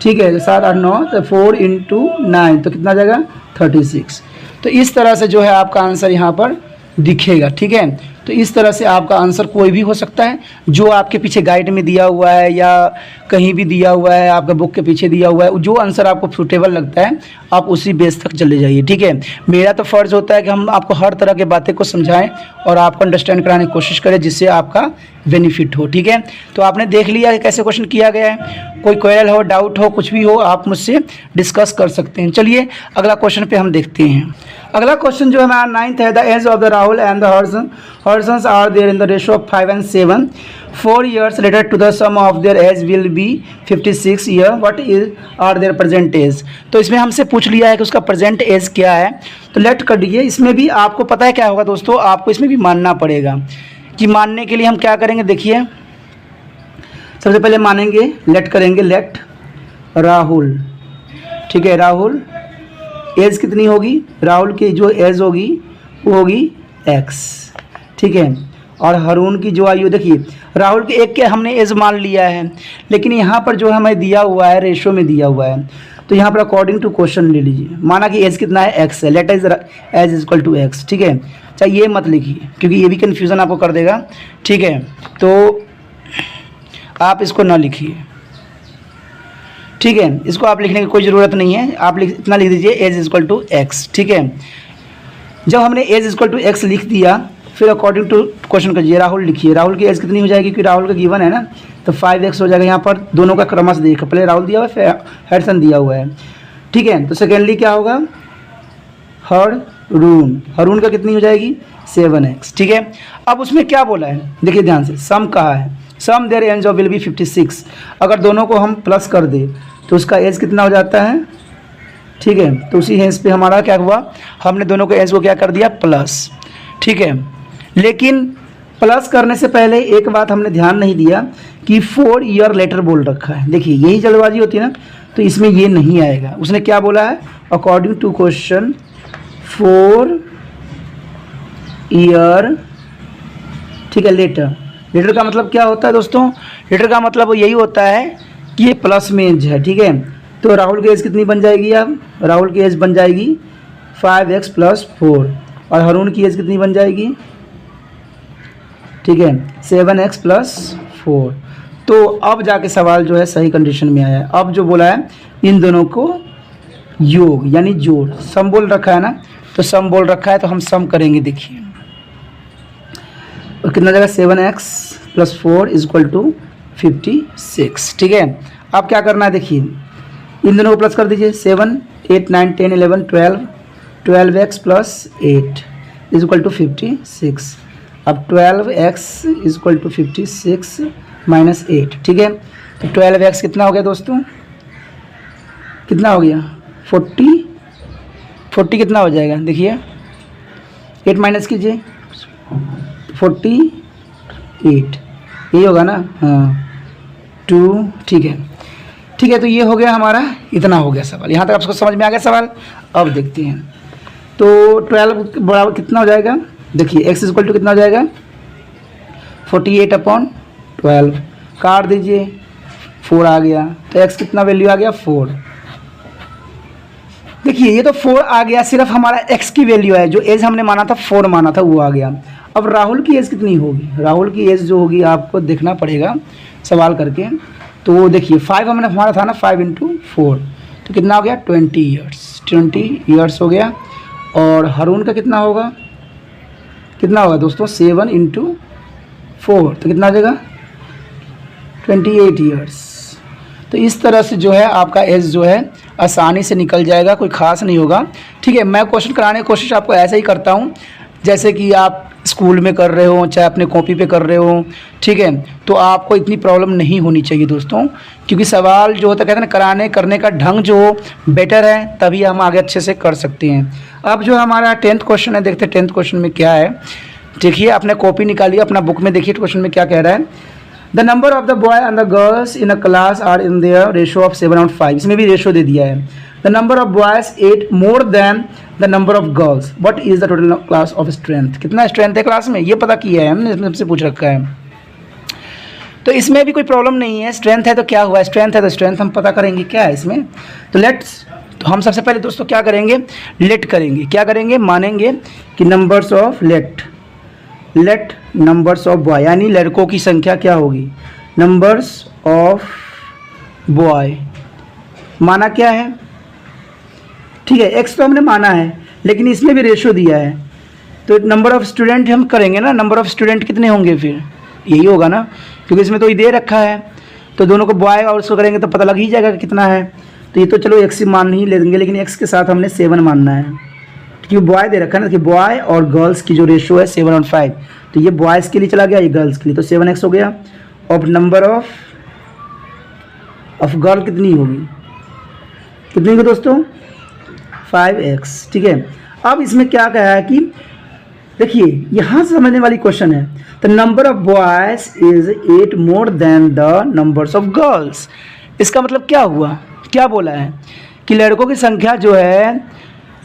ठीक है, 7 8 9, तो 4 × 9, तो कितना आ जाएगा 36। तो इस तरह से जो है आपका आंसर यहाँ पर दिखेगा। ठीक है, तो इस तरह से आपका आंसर कोई भी हो सकता है, जो आपके पीछे गाइड में दिया हुआ है या कहीं भी दिया हुआ है, आपका बुक के पीछे दिया हुआ है, जो आंसर आपको सूटेबल लगता है आप उसी बेस तक चले जाइए। ठीक है, मेरा तो फ़र्ज़ होता है कि हम आपको हर तरह की बातें को समझाएं और आपको अंडरस्टैंड कराने की कोशिश करें जिससे आपका बेनिफिट हो। ठीक है, तो आपने देख लिया कि कैसे क्वेश्चन किया गया है, कोई क्वेरी हो, डाउट हो, कुछ भी हो, आप मुझसे डिस्कस कर सकते हैं। चलिए अगला क्वेश्चन पे हम देखते हैं। अगला क्वेश्चन जो हमारा 9th है, the age of the Rahul and the Harsons are there in the ratio of 5 and 7 4 years later to the sum of their age will be 56 year, what is are their present age। तो इसमें हमसे पूछ लिया है कि उसका प्रेजेंट एज क्या है, तो लेट कर दीजिए। इसमें भी आपको पता है क्या होगा दोस्तों, आपको इसमें भी मानना पड़ेगा। कि मानने के लिए हम क्या करेंगे, देखिए सबसे पहले मानेंगे, लेट करेंगे, लेट राहुल। ठीक है, राहुल एज कितनी होगी, राहुल की जो एज होगी वो होगी x। ठीक है, और हरून की जो आयु, देखिए राहुल के एक के हमने एज मान लिया है, लेकिन यहाँ पर जो हमें दिया हुआ है रेशो में दिया हुआ है, तो यहाँ पर अकॉर्डिंग टू क्वेश्चन ले लीजिए, माना कि एज कितना है x है, लेट इज एज = x। ठीक है, चाहे ये मत लिखिए क्योंकि ये भी कन्फ्यूज़न आपको कर देगा। ठीक है, तो आप इसको ना लिखिए। ठीक है, इसको आप लिखने की कोई ज़रूरत नहीं है, आप इतना लिख दीजिए एज = x। ठीक है, जब हमने एज = x लिख दिया, फिर अकॉर्डिंग टू क्वेश्चन करिए, राहुल लिखिए, राहुल की एज कितनी हो जाएगी, क्योंकि राहुल का गिवन है ना, तो 5x हो जाएगा। यहाँ पर दोनों का क्रमश देखो, पहले राहुल दिया हुआ है फिर हर्षन दिया हुआ है। ठीक है, तो सेकेंडली क्या होगा, हरून का कितनी हो जाएगी 7x। ठीक है, अब उसमें क्या बोला है, देखिए ध्यान से, सम कहा है, sum their age of will be 56। अगर दोनों को हम प्लस कर दे तो उसका एज कितना हो जाता है। ठीक है, तो उसी एज पे हमारा क्या हुआ, हमने दोनों के एज को क्या कर दिया प्लस। ठीक है, लेकिन प्लस करने से पहले एक बात हमने ध्यान नहीं दिया कि 4 year लेटर बोल रखा है। देखिए यही जल्दबाजी होती है ना, तो इसमें ये नहीं आएगा। उसने क्या बोला है, अकॉर्डिंग टू क्वेश्चन 4 year। ठीक है, लेटर, लेटर का मतलब क्या होता है दोस्तों, लीटर का मतलब यही होता है कि ये प्लस में एज है, ठीक है। तो राहुल की एज कितनी बन जाएगी, अब राहुल की एज बन जाएगी 5x + 4 और हरून की एज कितनी बन जाएगी, ठीक है, 7x + 4। तो अब जाके सवाल जो है सही कंडीशन में आया है। अब जो बोला है इन दोनों को योग यानी जोड़, सम बोल रखा है ना, तो सम बोल रखा है तो हम सम करेंगे। देखिए और कितना जाएगा 7x + 4 = 56, ठीक है। अब क्या करना है, देखिए इन दोनों को प्लस कर दीजिए, 7 8 9 10 11 12 12x + 8 = 56। अब 12x = 56 - 8, ठीक है। तो 12x कितना हो गया दोस्तों, कितना हो गया 40 कितना हो जाएगा, देखिए 8 माइनस कीजिए 48, यही होगा ना, हाँ 2, ठीक है, ठीक है। तो ये हो गया हमारा, इतना हो गया सवाल। यहाँ तक आपको समझ में आ गया सवाल। अब देखते हैं तो 12 बराबर कितना हो जाएगा, देखिए x = कितना हो जाएगा 48/12, काट दीजिए 4 आ गया, तो x कितना वैल्यू आ गया 4। देखिए ये तो 4 आ गया, सिर्फ हमारा x की वैल्यू है, जो एज हमने माना था 4 माना था वो आ गया। अब राहुल की एज कितनी होगी, राहुल की एज जो होगी आपको देखना पड़ेगा सवाल करके। तो देखिए 5 हमने हमारा था ना, 5 × 4 तो कितना हो गया 20 ईयर्स, 20 ईयर्स हो गया। और हरून का कितना होगा, कितना होगा दोस्तों 7 × 4 तो कितना आ जाएगा 28 ईयर्स। तो इस तरह से जो है आपका एज जो है आसानी से निकल जाएगा, कोई ख़ास नहीं होगा, ठीक है। मैं क्वेश्चन कराने की कोशिश आपको ऐसे ही करता हूँ जैसे कि आप स्कूल में कर रहे हो, चाहे अपने कॉपी पे कर रहे हो, ठीक है। तो आपको इतनी प्रॉब्लम नहीं होनी चाहिए दोस्तों, क्योंकि सवाल जो होता है कहते हैं ना, कराने करने का ढंग जो बेटर है, तभी हम आगे अच्छे से कर सकते हैं। अब जो हमारा 10th क्वेश्चन है, देखते हैं 10th क्वेश्चन में क्या है। देखिए अपने कॉपी निकालिए, अपना बुक में देखिए क्वेश्चन में क्या कह रहा है। The number of the boy and the girls in a class are in their ratio of 7/5, इसमें भी रेशो दे दिया है। The number of boys 8 more than the number of girls, what is the total class of strength, कितना स्ट्रेंथ है क्लास में, ये पता किया है हमने, इसमें से पूछ रखा है। तो इसमें भी कोई प्रॉब्लम नहीं है, स्ट्रेंथ है तो क्या हुआ, स्ट्रेंथ है तो स्ट्रेंथ हम पता करेंगे क्या है इसमें। तो तो हम सबसे पहले दोस्तों क्या करेंगे, लेट करेंगे, क्या करेंगे, मानेंगे कि numbers of late numbers of boy, यानी लड़कों की संख्या क्या होगी, नंबर्स ऑफ बॉय माना क्या है, ठीक है। एक्स तो हमने माना है, लेकिन इसमें भी रेशो दिया है, तो नंबर ऑफ स्टूडेंट हम करेंगे ना, नंबर ऑफ स्टूडेंट कितने होंगे, फिर यही होगा ना, क्योंकि इसमें तो ये दे रखा है। तो दोनों को बॉय और उसको करेंगे तो पता लग ही जाएगा कि कितना है। तो ये तो चलो एक्स मान ही लेंगे, लेकिन एक्स के साथ हमने 7 मानना है, क्योंकि बॉय दे रखा है ना, कि बॉय और गर्ल्स की जो रेशो है 7/5, तो ये बॉयज़ के लिए चला गया, ये गर्ल्स के लिए, तो 7x हो गया। और नंबर ऑफ गर्ल कितनी होगी, कितनी होगी दोस्तों 5x, ठीक है। अब इसमें क्या कहा है कि देखिए यहाँ से समझने वाली क्वेश्चन है, the number of boys is 8 more than the numbers of girls. इसका मतलब क्या हुआ, क्या बोला है कि लड़कों की संख्या जो है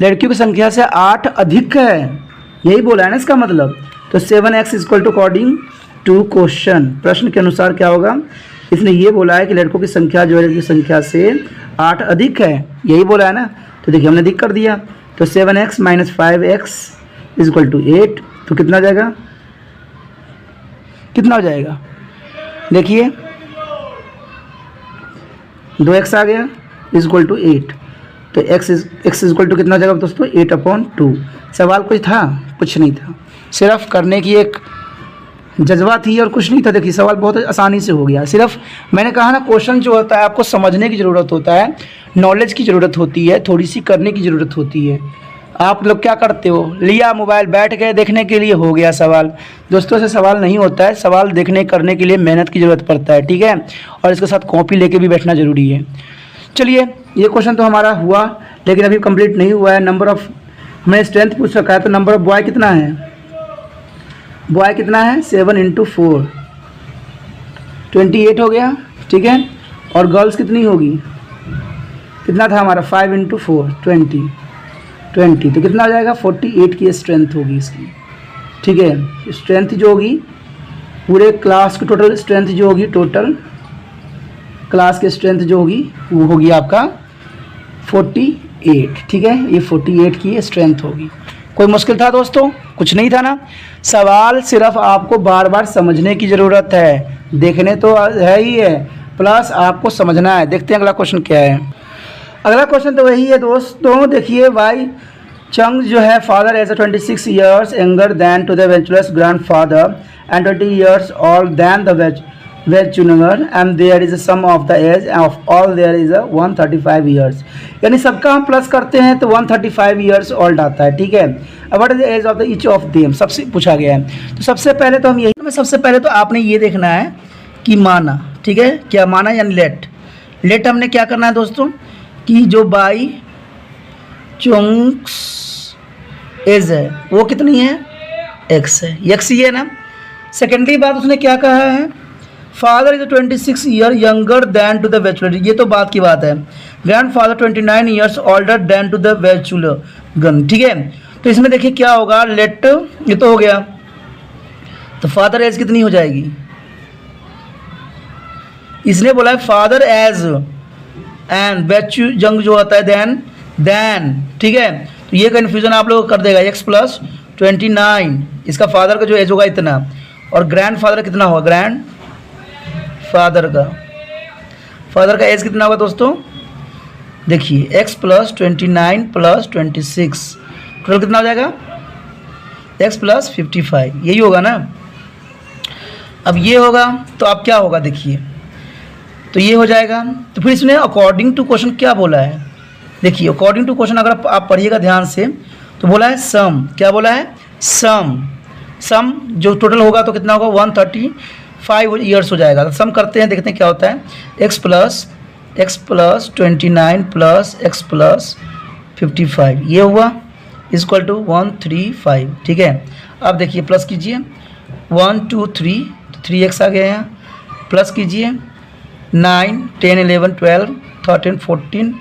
लड़कियों की संख्या से 8 अधिक है, यही बोला है ना इसका मतलब। तो 7x = अकॉर्डिंग टू क्वेश्चन, प्रश्न के अनुसार क्या होगा, इसने ये बोला है कि लड़कों की संख्या जो है लड़की की संख्या से 8 अधिक है, यही बोला है ना। तो देखिए हमने अधिक कर दिया, तो 7x - 5x = 8, तो कितना हो जाएगा, कितना हो जाएगा, देखिए 2x आ गया = 8, तो x = कितना हो जाएगा दोस्तों 8/2। सवाल कुछ था, कुछ नहीं था, सिर्फ करने की एक जज्बा थी और कुछ नहीं था। देखिए सवाल बहुत आसानी से हो गया, सिर्फ मैंने कहा ना क्वेश्चन जो होता है आपको समझने की ज़रूरत होता है, नॉलेज की ज़रूरत होती है, थोड़ी सी करने की ज़रूरत होती है। आप लोग क्या करते हो, लिया मोबाइल बैठ गए देखने के लिए, हो गया सवाल। दोस्तों से सवाल नहीं होता है, सवाल देखने करने के लिए मेहनत की ज़रूरत पड़ता है, ठीक है। और इसके साथ कॉपी लेके भी बैठना ज़रूरी है। चलिए ये क्वेश्चन तो हमारा हुआ, लेकिन अभी कंप्लीट नहीं हुआ है। नंबर ऑफ हमें स्ट्रेंथ पूछ रखा है, तो नंबर ऑफ बॉय कितना है, बॉय कितना है 7 × 4 28 हो गया, ठीक है। और गर्ल्स कितनी होगी, कितना था हमारा 5 × 4 20, तो कितना हो जाएगा 48 की स्ट्रेंथ होगी इसकी, ठीक है। स्ट्रेंथ जो होगी पूरे क्लास की टोटल स्ट्रेंथ जो होगी, टोटल क्लास की स्ट्रेंथ जो होगी वो होगी आपका 48, ठीक है। ये 48 की स्ट्रेंथ होगी। कोई मुश्किल था दोस्तों? कुछ नहीं था ना। सवाल सिर्फ आपको बार बार समझने की ज़रूरत है, देखने तो है ही है, प्लस आपको समझना है। देखते हैं अगला क्वेश्चन क्या है। अगला क्वेश्चन तो वही है दोस्तों, देखिए वाई चंग जो है father age a 26 years younger than to the Venchulas grandfather and 20 years old than the Venchular and there is a sum of the age of all there is a 135 years. यानी सबका हम प्लस करते हैं तो 135 ईयर्स ओल्ड आता है, ठीक है। अब what is the age of the each of them, सबसे पूछा गया है। तो सबसे पहले तो हम यही, सबसे पहले तो आपने ये देखना है कि माना, ठीक है, क्या माना यानी लेट हमने क्या करना है दोस्तों कि जो बाई चोंग्स एज है वो कितनी है, एक्स है, एक्स ही है ना। सेकेंडरी बात उसने क्या कहा है, father is 26 year younger than to the bachelor, ये तो बात की बात है। Grandfather 29 years older than to the bachelor gun, ठीक है। तो इसमें देखिए क्या होगा, लेट ये तो हो गया, तो फादर एज कितनी हो जाएगी, इसने बोला है फादर एज एंड बैचू जंग जो होता है देन, ठीक है। तो ये कन्फ्यूजन आप लोग कर देगा, x प्लस 29 इसका फादर का जो एज होगा इतना, और ग्रैंड फादर कितना होगा, ग्रैंड फादर का एज कितना होगा दोस्तों, देखिए x प्लस 29 प्लस 26 टोटल कितना हो जाएगा, x प्लस 55, यही होगा ना। अब ये होगा तो अब क्या होगा देखिए, तो ये हो जाएगा। तो फिर इसने अकॉर्डिंग टू क्वेश्चन क्या बोला है, देखिए अकॉर्डिंग टू क्वेश्चन अगर आप पढ़िएगा ध्यान से तो बोला है सम, क्या बोला है, सम जो टोटल होगा तो कितना होगा 135 ईयर्स हो जाएगा। तो सम करते हैं, देखते हैं क्या होता है, x plus 29 plus x plus 55 ये हुआ इक्वल टू 135, ठीक है। अब देखिए प्लस कीजिए 1 2 3 तो 3x आ गया यहाँ, प्लस कीजिए 9 10 11 12 13 14,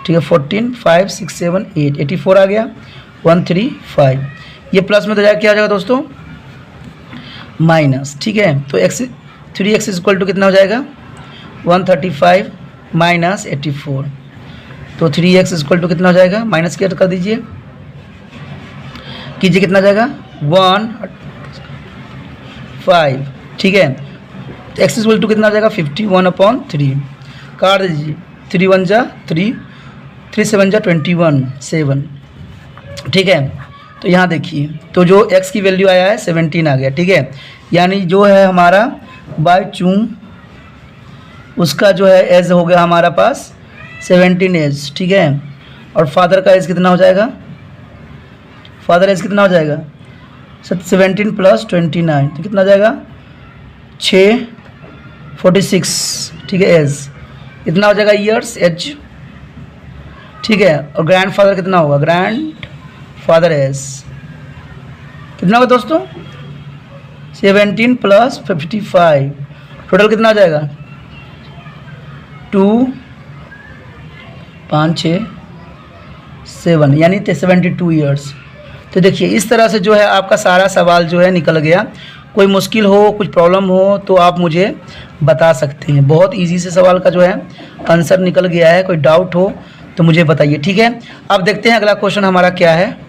ठीक है 14 5 6 7 8 84 आ गया 135, ये प्लस में तो जाएगा क्या आ जाएगा दोस्तों, माइनस, ठीक है। तो x 3x इक्वल टू कितना हो जाएगा 135 माइनस 84, तो 3x इक्वल टू कितना हो जाएगा, माइनस क्या कर दीजिए, कीजिए कितना जाएगा 1 5, ठीक है। तो x इक्वल टू कितना हो जाएगा 51/3, काट दीजिए 3 1 जा 3 3 7 जा 21 7, ठीक है। तो यहाँ देखिए तो जो x की वैल्यू आया है 17 आ गया, ठीक है। यानी जो है हमारा बाय चूंग उसका जो है एज हो गया हमारा पास 17 एज, ठीक है। और फादर का एज कितना हो जाएगा, फादर एज कितना हो जाएगा 17 प्लस 29 तो कितना हो जाएगा 46, ठीक है, एज इतना हो जाएगा ईयर्स एज, ठीक है। और ग्रैंड फादर कितना होगा, ग्रैंड फादर एज कितना होगा दोस्तों 17 प्लस 55 टोटल कितना हो जाएगा 2 5 6 7 यानी 72 ईयर्स। तो देखिए इस तरह से जो है आपका सारा सवाल जो है निकल गया। कोई मुश्किल हो, कुछ प्रॉब्लम हो तो आप मुझे बता सकते हैं। बहुत इजी से सवाल का जो है आंसर निकल गया है। कोई डाउट हो तो मुझे बताइए, ठीक है। अब देखते हैं अगला क्वेश्चन हमारा क्या है।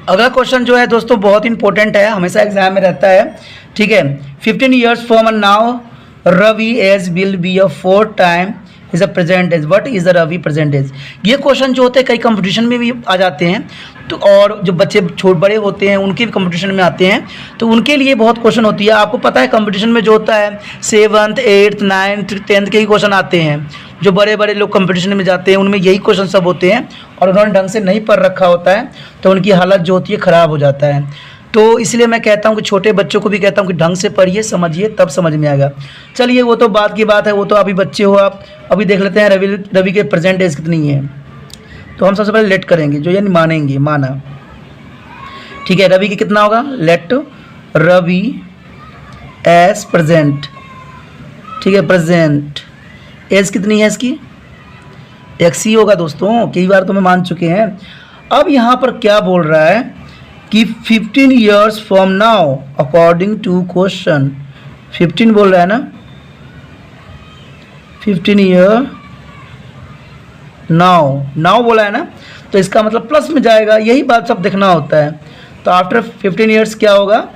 अगला क्वेश्चन जो है दोस्तों बहुत इंपॉर्टेंट है, हमेशा एग्जाम में रहता है, ठीक है। 15 years from now Ravi age will be a 4 time is a present age, what is the Ravi present age. ये क्वेश्चन जो होते हैं कई कंपटीशन में भी आ जाते हैं, तो और जो बच्चे बड़े होते हैं उनके भी कंपटीशन में आते हैं, तो उनके लिए बहुत क्वेश्चन होती है। आपको पता है कंपटीशन में जो होता है 7th 8th 9th 10th के ही क्वेश्चन आते हैं। जो बड़े बड़े लोग कंपटीशन में जाते हैं उनमें यही क्वेश्चन सब होते हैं, और उन्होंने ढंग से नहीं पढ़ रखा होता है तो उनकी हालत जो होती है ख़राब हो जाता है। तो इसलिए मैं कहता हूँ कि छोटे बच्चों को भी कहता हूँ कि ढंग से पढ़िए, समझिए, तब समझ में आएगा। चलिए वो तो बात की बात है, वो तो अभी बच्चे हो आप। अभी देख लेते हैं रवि के प्रेजेंट एज कितनी है। तो हम सबसे पहले लेट करेंगे, जो यानी मानेंगे, माना, ठीक है। रवि की कितना होगा, लेट रवि एज प्रेजेंट, ठीक है, प्रेजेंट एज कितनी है इसकी, एक्स ही होगा दोस्तों, कई बार तो मैं मान चुके हैं। अब यहाँ पर क्या बोल रहा है कि 15 years from now according to question, 15 बोल रहा है ना, 15 ईयर नाउ बोला है ना, तो इसका मतलब प्लस में जाएगा, यही बात सब देखना होता है। तो आफ्टर 15 ईयर्स क्या होगा,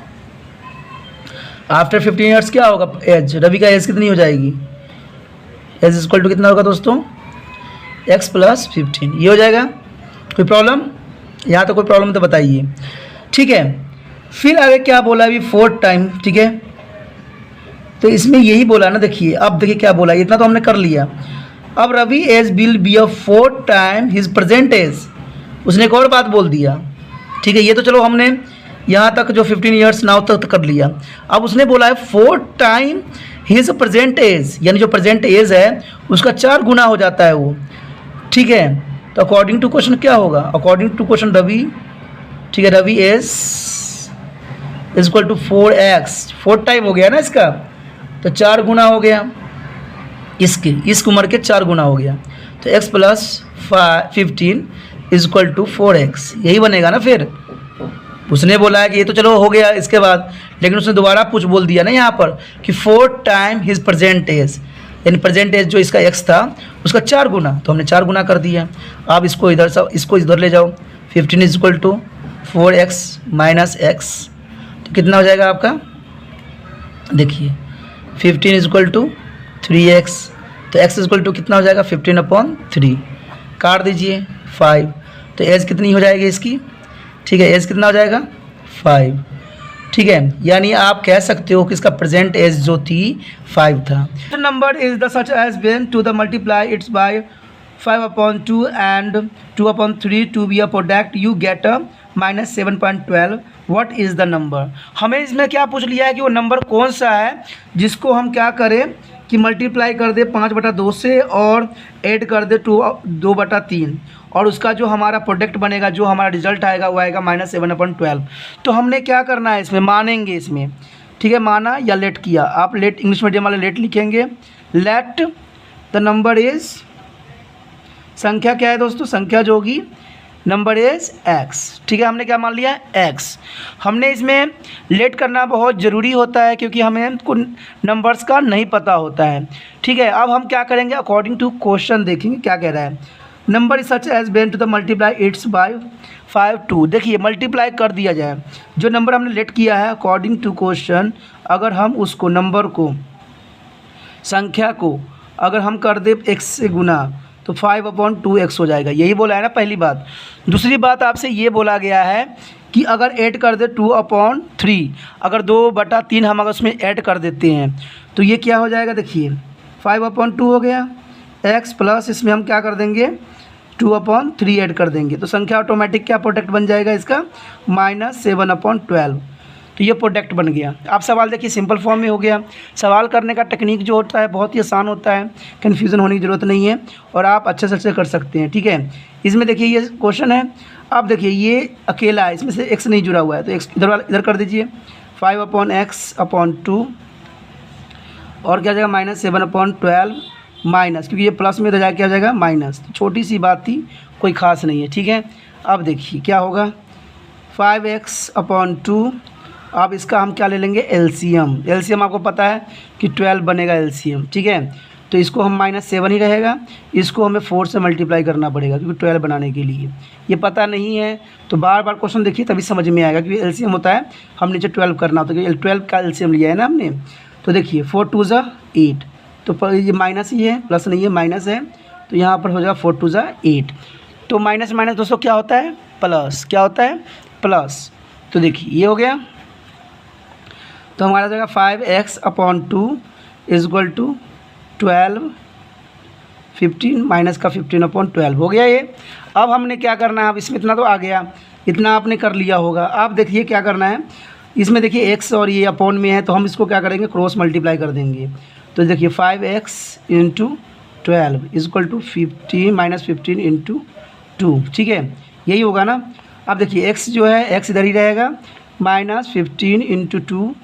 आफ्टर 15 ईयर्स क्या होगा, एज, रवि का एज कितनी हो जाएगी, एज इक्वल टू कितना होगा दोस्तों, x प्लस 15, ये हो जाएगा। कोई प्रॉब्लम, यहाँ तो कोई प्रॉब्लम तो बताइए, ठीक है। फिर आगे क्या बोला अभी, 4 टाइम, ठीक है। तो इसमें यही बोला ना, देखिए अब देखिए क्या बोला, इतना तो हमने कर लिया। अब Ravi age will be a 4 time his present age, उसने एक और बात बोल दिया, ठीक है। ये तो चलो हमने यहाँ तक जो 15 ईयर्स नाउ तक कर लिया। अब उसने बोला है 4 टाइम हिज प्रेजेंट एज, यानी जो प्रेजेंट एज है उसका 4 गुना हो जाता है वो, ठीक है। तो अकॉर्डिंग टू क्वेश्चन क्या होगा, अकॉर्डिंग टू क्वेश्चन रवि, ठीक है, Ravi age is equal to 4x, 4 time हो गया ना इसका, तो 4 गुना हो गया, इस उम्र के 4 गुना हो गया। तो x plus 15 is equal to 4x, यही बनेगा ना। फिर उसने बोला है कि ये तो चलो हो गया इसके बाद, लेकिन उसने दोबारा कुछ बोल दिया ना यहाँ पर कि 4 टाइम हिज प्रेजेंट एज, यानी प्रेजेंट एज जो इसका x था उसका 4 गुना, तो हमने 4 गुना कर दिया। आप इसको इधर ले जाओ, 15 is equal to 4x minus x, तो कितना हो जाएगा आपका, देखिए 15 इज इक्वल टू 3x, तो x इज इक्वल टू कितना हो जाएगा, 15/3, काट दीजिए 5, तो एज कितनी हो जाएगी इसकी, ठीक है, एज कितना हो जाएगा 5, ठीक है। यानी आप कह सकते हो कि इसका प्रेजेंट एज जो थी 5 था। Number is the such age when to the multiply its by 5/2 and 2/3 to be a product you get a -7.12, what is the number. हमें इसमें क्या पूछ लिया है कि वो नंबर कौन सा है जिसको हम क्या करें कि मल्टीप्लाई कर दे 5/2 से और ऐड कर दे 2/3, और उसका जो हमारा प्रोडक्ट बनेगा, जो हमारा रिजल्ट आएगा वो आएगा -7/12। तो हमने क्या करना है इसमें, मानेंगे इसमें, ठीक है, माना या लेट किया। आप लेट, इंग्लिश मीडियम वाले लेट लिखेंगे, लेट द नंबर इज, संख्या क्या है दोस्तों, संख्या जो होगी नंबर इज x, ठीक है। हमने क्या मान लिया x। हमने इसमें लेट करना बहुत ज़रूरी होता है क्योंकि हमें नंबर्स का नहीं पता होता है, ठीक है। अब हम क्या करेंगे, अकॉर्डिंग टू क्वेश्चन देखेंगे क्या कह रहा है। Number is such age ben to the multiply its by 5/2, देखिए मल्टीप्लाई कर दिया जाए, जो नंबर हमने लेट किया है अकॉर्डिंग टू क्वेश्चन, अगर हम उसको नंबर को, संख्या को अगर हम कर दे x से गुना तो 5/2x हो जाएगा, यही बोला है ना पहली बात। दूसरी बात आपसे ये बोला गया है कि अगर ऐड कर दे 2/3, अगर 2/3 हम अगर उसमें ऐड कर देते हैं तो ये क्या हो जाएगा, देखिए 5/2 हो गया, x प्लस इसमें हम क्या कर देंगे 2/3 ऐड कर देंगे, तो संख्या ऑटोमेटिक क्या प्रोडक्ट बन जाएगा इसका -7/12, तो ये प्रोडक्ट बन गया। आप सवाल देखिए सिंपल फॉर्म में हो गया। सवाल करने का टेक्निक जो होता है बहुत ही आसान होता है, कन्फ्यूज़न होने की ज़रूरत नहीं है और आप अच्छे से अच्छे कर सकते हैं, ठीक है। इसमें देखिए ये क्वेश्चन है, आप देखिए ये अकेला है, इसमें से x नहीं जुड़ा हुआ है, तो x इधर कर दीजिए, 5/x/2 और क्या हो जाएगा -7/12 माइनस, क्योंकि ये प्लस में इधर जाके क्या हो जाएगा माइनस, छोटी सी बात थी, कोई ख़ास नहीं है, ठीक है। अब देखिए क्या होगा 5x/2, अब इसका हम क्या ले लेंगे एलसीएम, एलसीएम आपको पता है कि 12 बनेगा एलसीएम, ठीक है। तो इसको हम -7 ही रहेगा, इसको हमें 4 से मल्टीप्लाई करना पड़ेगा क्योंकि 12 बनाने के लिए ये पता नहीं है, तो बार बार क्वेश्चन देखिए तभी समझ में आएगा क्योंकि एलसीएम होता है, हम नीचे 12 करना होता है, 12 का एलसीएम लिया है ना हमने। तो देखिए 4 2 ज़ा 8, तो ये माइनस ही है, प्लस नहीं है, माइनस है, तो यहाँ पर हो जाएगा 4 2 ज़ा 8, तो माइनस माइनस दोस्तों क्या होता है प्लस, क्या होता है प्लस। तो देखिए ये हो गया, तो हमारा जाएगा 5x/2 is equal to 12, 15 minus का 15/12 हो गया ये। अब हमने क्या करना है, अब इसमें इतना तो आ गया, इतना आपने कर लिया होगा। आप देखिए क्या करना है, इसमें देखिए x और ये अपॉन में है, तो हम इसको क्या करेंगे क्रॉस मल्टीप्लाई कर देंगे। तो देखिए 5x × 12 इज इक्वल टू 15 × 2, ठीक है, यही होगा ना। अब देखिए x जो है x इधर ही रहेगा, -15 ×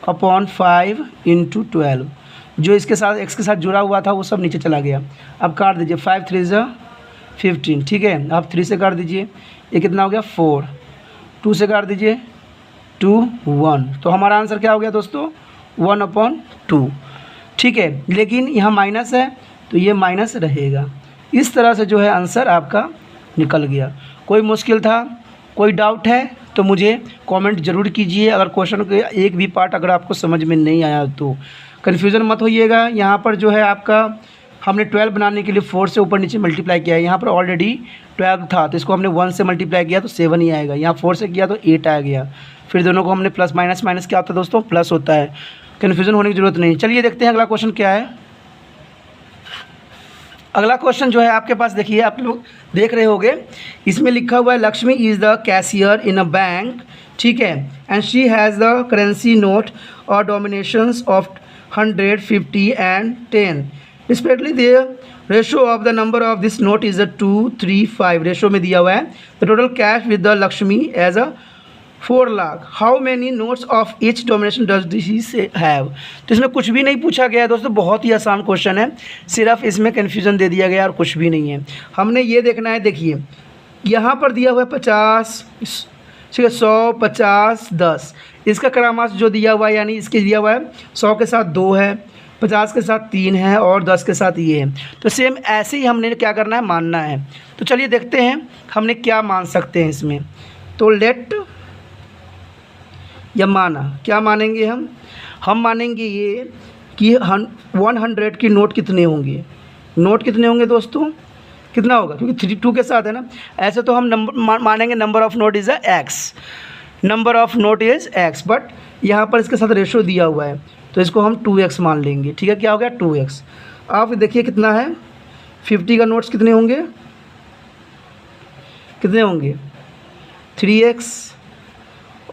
2/5 × 12, जो इसके साथ x के साथ जुड़ा हुआ था वो सब नीचे चला गया। अब काट दीजिए 5 3 ज़ा 15, ठीक है। अब 3 से काट दीजिए, ये कितना हो गया 4, 2 से काट दीजिए 2 1, तो हमारा आंसर क्या हो गया दोस्तों 1/2, ठीक है। लेकिन यहाँ माइनस है तो ये माइनस रहेगा। इस तरह से जो है आंसर आपका निकल गया। कोई मुश्किल था, कोई डाउट है तो मुझे कमेंट ज़रूर कीजिए। अगर क्वेश्चन के एक भी पार्ट अगर आपको समझ में नहीं आया तो कन्फ्यूज़न मत होइएगा। यहाँ पर जो है आपका हमने 12 बनाने के लिए 4 से ऊपर नीचे मल्टीप्लाई किया है। यहाँ पर ऑलरेडी 12 था तो इसको हमने 1 से मल्टीप्लाई किया तो 7 ही आएगा। यहाँ 4 से किया तो 8 आ गया। फिर दोनों को हमने प्लस माइनस, माइनस क्या होता है दोस्तों, प्लस होता है। कन्फ्यूज़न होने की ज़रूरत नहीं। चलिए देखते हैं अगला क्वेश्चन क्या है। अगला क्वेश्चन जो है आपके पास देखिए, आप लोग देख रहे होंगे, इसमें लिखा हुआ है Lakshmi is the cashier in a bank, ठीक है, and she has the currency note और denominations of 100, 50 and 10 respectively. The ratio of the number of this note is a 2, 3, 5 ratio में दिया हुआ है। The total cash with the Lakshmi as a 4 lakh. How many notes of each denomination does this have. तो इसमें कुछ भी नहीं पूछा गया है दोस्तों, बहुत ही आसान क्वेश्चन है। सिर्फ इसमें कन्फ्यूज़न दे दिया गया और कुछ भी नहीं है। हमने ये देखना है, देखिए यहाँ पर दिया हुआ है 50, ठीक है, 100, 50, 10। इसका क्रमांक जो दिया हुआ है यानी इसके दिया हुआ है 100 के साथ 2 है, 50 के साथ 3 है और 10 के साथ ये है। तो सेम ऐसे ही हमने क्या करना है, मानना है। तो चलिए देखते हैं हमने क्या मान सकते हैं इसमें। तो लेट या माना, क्या मानेंगे हम मानेंगे ये कि 100 की नोट कितने होंगे। नोट कितने होंगे दोस्तों, कितना होगा, क्योंकि 32 के साथ है ना। ऐसे तो हम नंबर मानेंगे number of note is x, number of note is x, but यहाँ पर इसके साथ रेशो दिया हुआ है तो इसको हम 2x मान लेंगे, ठीक है। क्या हो गया 2x। आप देखिए कितना है, 50 का नोट्स कितने होंगे, 3x,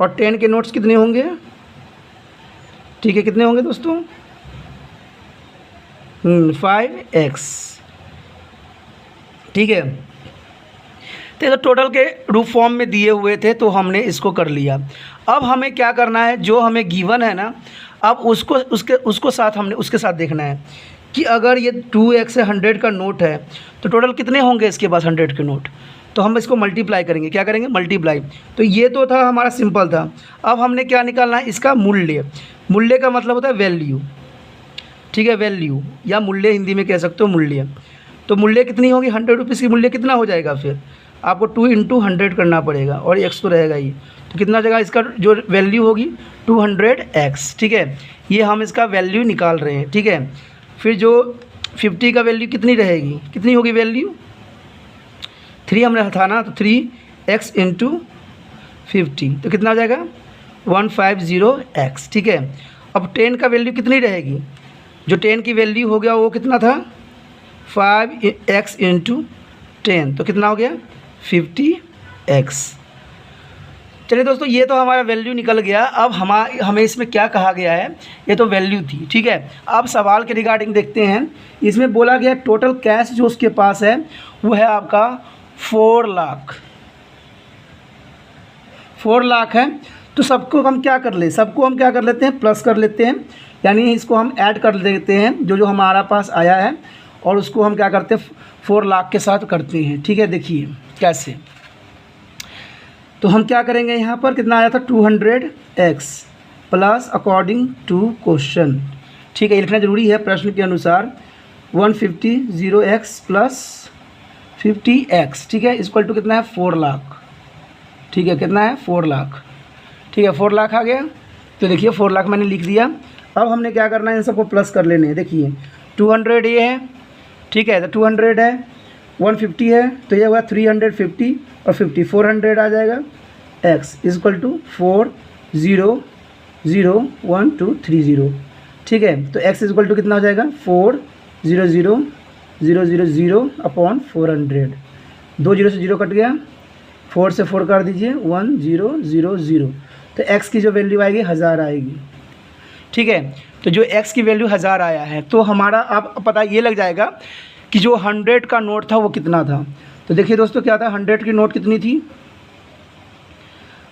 और 10 के नोट्स कितने होंगे, ठीक है, कितने होंगे दोस्तों, 5x, ठीक है। तो टोटल के रूप फॉर्म में दिए हुए थे तो हमने इसको कर लिया। अब हमें क्या करना है, जो हमें गिवन है ना, अब उसको साथ हमने उसके साथ देखना है कि अगर ये 2x से 100 का नोट है तो टोटल कितने होंगे इसके पास 100 के नोट। तो हम इसको मल्टीप्लाई करेंगे, क्या करेंगे, मल्टीप्लाई। तो ये तो था हमारा सिंपल था। अब हमने क्या निकालना है, इसका मूल्य। मूल्य का मतलब होता है वैल्यू, ठीक है, वैल्यू या मूल्य हिंदी में कह सकते हो, मूल्य। तो मूल्य कितनी होगी, 100 रुपीज़ की मूल्य कितना हो जाएगा, फिर आपको 2 × 100 करना पड़ेगा और x तो रहेगा ही। तो कितना जगह इसका जो वैल्यू होगी 200x, ठीक है। ये हम इसका वैल्यू निकाल रहे हैं, ठीक है। फिर जो 50 का वैल्यू कितनी रहेगी, कितनी होगी वैल्यू, 3 हमने हटाना तो 3x × 50 तो कितना आ जाएगा 150x, ठीक है। अब 10 का वैल्यू कितनी रहेगी, जो 10 की वैल्यू हो गया वो कितना था 5x × 10 तो कितना हो गया 50x। चलिए दोस्तों, ये तो हमारा वैल्यू निकल गया। अब हमें इसमें क्या कहा गया है, ये तो वैल्यू थी, ठीक है। अब सवाल के रिगार्डिंग देखते हैं। इसमें बोला गया टोटल कैश जो उसके पास है वो है आपका 4 लाख, 4 लाख है। तो सबको हम क्या कर लेते हैं, प्लस कर लेते हैं, यानी इसको हम ऐड कर देते हैं जो हमारा पास आया है और उसको हम क्या करते हैं 4 लाख के साथ करते हैं, ठीक है। देखिए कैसे, तो हम क्या करेंगे, यहाँ पर कितना आया था 200x plus according to question, ठीक है, ये लिखना ज़रूरी है प्रश्न के अनुसार। 150 प्लस 50x, ठीक है, इक्वल टू कितना है 4 लाख, ठीक है, कितना है 4 लाख, ठीक है, 4 लाख आ गया। तो देखिए 4 लाख मैंने लिख दिया। अब हमने क्या करना है, इन सबको प्लस कर लेने हैं। देखिए 200 ये है, ठीक है, तो 200 है, 150 है तो ये हुआ 350 और 50 400 आ जाएगा। x इक्वल टू 4001,230, ठीक है। तो x इक्वल टू कितना हो जाएगा 400,000 अपॉन 400, 2 0 से 0 कट गया, 4 से 4 कर दीजिए 1000, तो x की जो वैल्यू आएगी 1000 आएगी, ठीक है। तो जो x की वैल्यू 1000 आया है तो हमारा आप पता ये लग जाएगा कि जो 100 का नोट था वो कितना था। तो देखिए दोस्तों क्या था, 100 की नोट कितनी थी,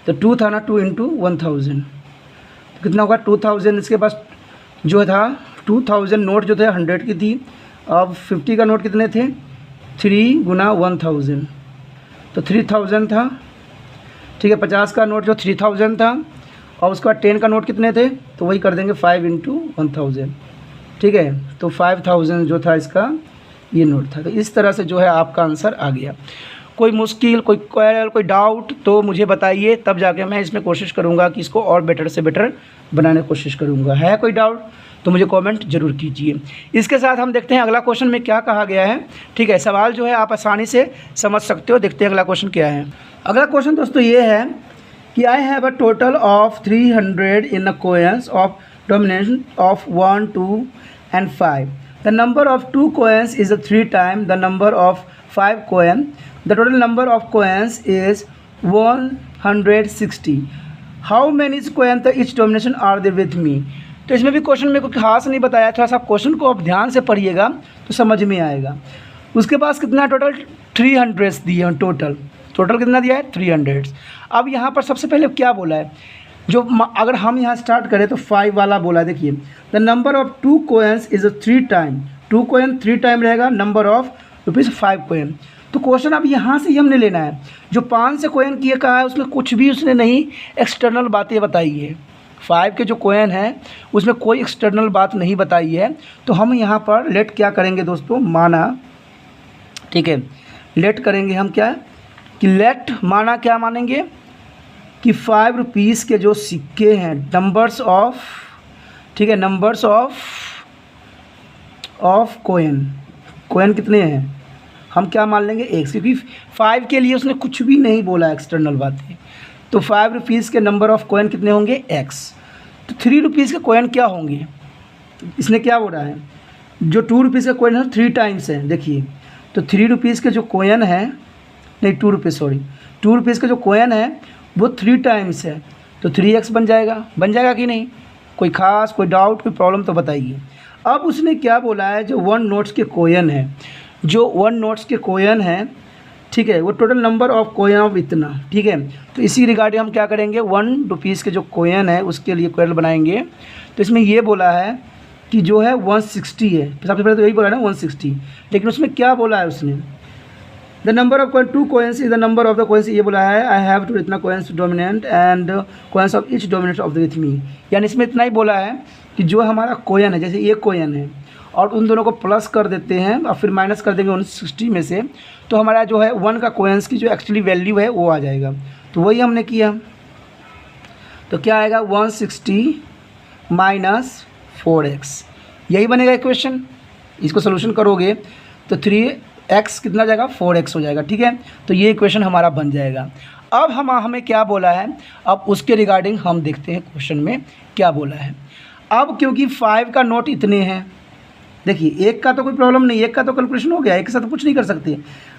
तो 2 था ना, 2 × 1000 तो कितना होगा 2000। इसके पास जो था 2000 नोट जो थे 100 की थी। अब 50 का नोट कितने थे, 3 × 1000 तो 3000 था, ठीक है। 50 का नोट जो 3000 था और उसके बाद 10 का नोट कितने थे, तो वही कर देंगे 5 इंटू 1000, ठीक है। तो 5000 जो था इसका ये नोट था। तो इस तरह से जो है आपका आंसर आ गया। कोई मुश्किल, कोई क्वेरी, कोई डाउट तो मुझे बताइए, तब जाके मैं इसमें कोशिश करूँगा कि इसको और बेटर से बेटर बनाने की कोशिश करूँगा। है कोई डाउट तो मुझे कमेंट जरूर कीजिए। इसके साथ हम देखते हैं अगला क्वेश्चन में क्या कहा गया है, ठीक है। सवाल जो है आप आसानी से समझ सकते हो। देखते हैं अगला क्वेश्चन क्या है। अगला क्वेश्चन दोस्तों ये है कि I have a total of 300 in a coins of domination of 1, 2 and 5. The number of 2 coins is 3 times the number of 5 coins. The total number of coins is 160. How many coins each denomination are there with me? तो इसमें भी क्वेश्चन में कुछ खास नहीं बताया। थोड़ा सा क्वेश्चन को आप ध्यान से पढ़िएगा तो समझ में आएगा। उसके पास कितना टोटल 300 दिए हैं। टोटल कितना दिया है 300। अब यहाँ पर सबसे पहले क्या बोला है, जो अगर हम यहाँ स्टार्ट करें तो 5 वाला बोला है। देखिए the number of 2 coins is 3 time, 2 coin 3 time रहेगा नंबर ऑफ ₹5 coin। तो क्वेश्चन अब यहाँ से ही हमने लेना है। जो 5 से कोइन किए कहा है उसमें कुछ भी उसने नहीं एक्सटर्नल बातें बताई है। 5 के जो कोइन है उसमें कोई एक्सटर्नल बात नहीं बताई है। तो हम यहाँ पर लेट क्या करेंगे दोस्तों, माना, ठीक है। लेट करेंगे हम क्या कि लेट माना क्या मानेंगे कि 5 रुपीज़ के जो सिक्के हैं, नंबर्स ऑफ, ठीक है, नंबर्स ऑफ कोइन कितने हैं हम क्या मान लेंगे x, क्योंकि 5 के लिए उसने कुछ भी नहीं बोला एक्सटर्नल बातें। तो 5 रुपीज़ के नंबर ऑफ कोइन कितने होंगे x। तो 3 रुपीज़ के कोइन क्या होंगे, इसने क्या बोला है, जो 2 रुपीज़ का कोइन है 3 टाइम्स है। देखिए तो 3 रुपीज़ के जो कोइन है, नहीं 2 रुपीज़ सॉरी, 2 रुपीज़ का जो कोइन है वो 3 टाइम्स है। तो 3x बन जाएगा कि नहीं। कोई खास, कोई डाउट, कोई प्रॉब्लम तो बताइए। अब उसने क्या बोला है, जो 1 नोट्स के कोइन है, जो 1 नोट्स के कोइन है, ठीक है, वो total number of coin of इतना, ठीक है। तो इसी रिगार्डिंग हम क्या करेंगे, 1 रुपीज़ के जो कोइन है उसके लिए कोयल बनाएंगे। तो इसमें ये बोला है कि जो है 160 है। सबसे पहले तो यही बोला है ना 160, लेकिन उसमें क्या बोला है उसने, the number of coin 2 coins is the number of the coins. ये बोला है आई हैव टू इतना coins dominant and coins of each dominant of the with me. यानी इसमें इतना ही बोला है कि जो हमारा कोइन है, जैसे ये कोइन है और उन दोनों को प्लस कर देते हैं और फिर माइनस कर देंगे 160 में से, तो हमारा जो है 1 का कोइंस की जो एक्चुअली वैल्यू है वो आ जाएगा। तो वही हमने किया। तो क्या आएगा 160 माइनस 4x, यही बनेगा इक्वेशन। इसको सोल्यूशन करोगे तो 3x कितना जाएगा 4x हो जाएगा, ठीक है। तो ये इक्वेशन हमारा बन जाएगा। अब हमें क्या बोला है, अब उसके रिगार्डिंग हम देखते हैं क्वेश्चन में क्या बोला है। अब क्योंकि 5 का नोट इतने हैं, देखिए एक का तो कोई प्रॉब्लम नहीं, एक का तो कैलकुलेशन हो गया, एक के साथ तो कुछ नहीं कर सकते।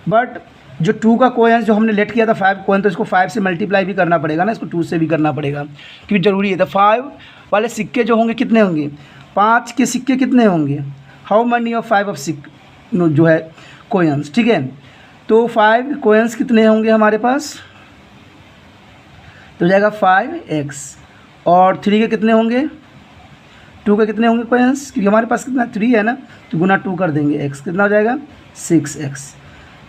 बट जो 2 का कोइन जो हमने लेट किया था 5 कोइन, तो इसको 5 से मल्टीप्लाई भी करना पड़ेगा ना, इसको 2 से भी करना पड़ेगा क्योंकि ज़रूरी है। तो 5 वाले सिक्के जो होंगे कितने होंगे, 5 के सिक्के कितने होंगे, हाउ मनी ऑफ 5 ऑफ जो है कोइंस, ठीक है। तो 5 कोइंस कितने होंगे हमारे पास, तो हो जाएगा 5x। और 3 के कितने होंगे, 2 के कितने होंगे कोइंस, क्योंकि हमारे पास कितना 3 है ना, तो गुना 2 कर देंगे, x कितना हो जाएगा 6x।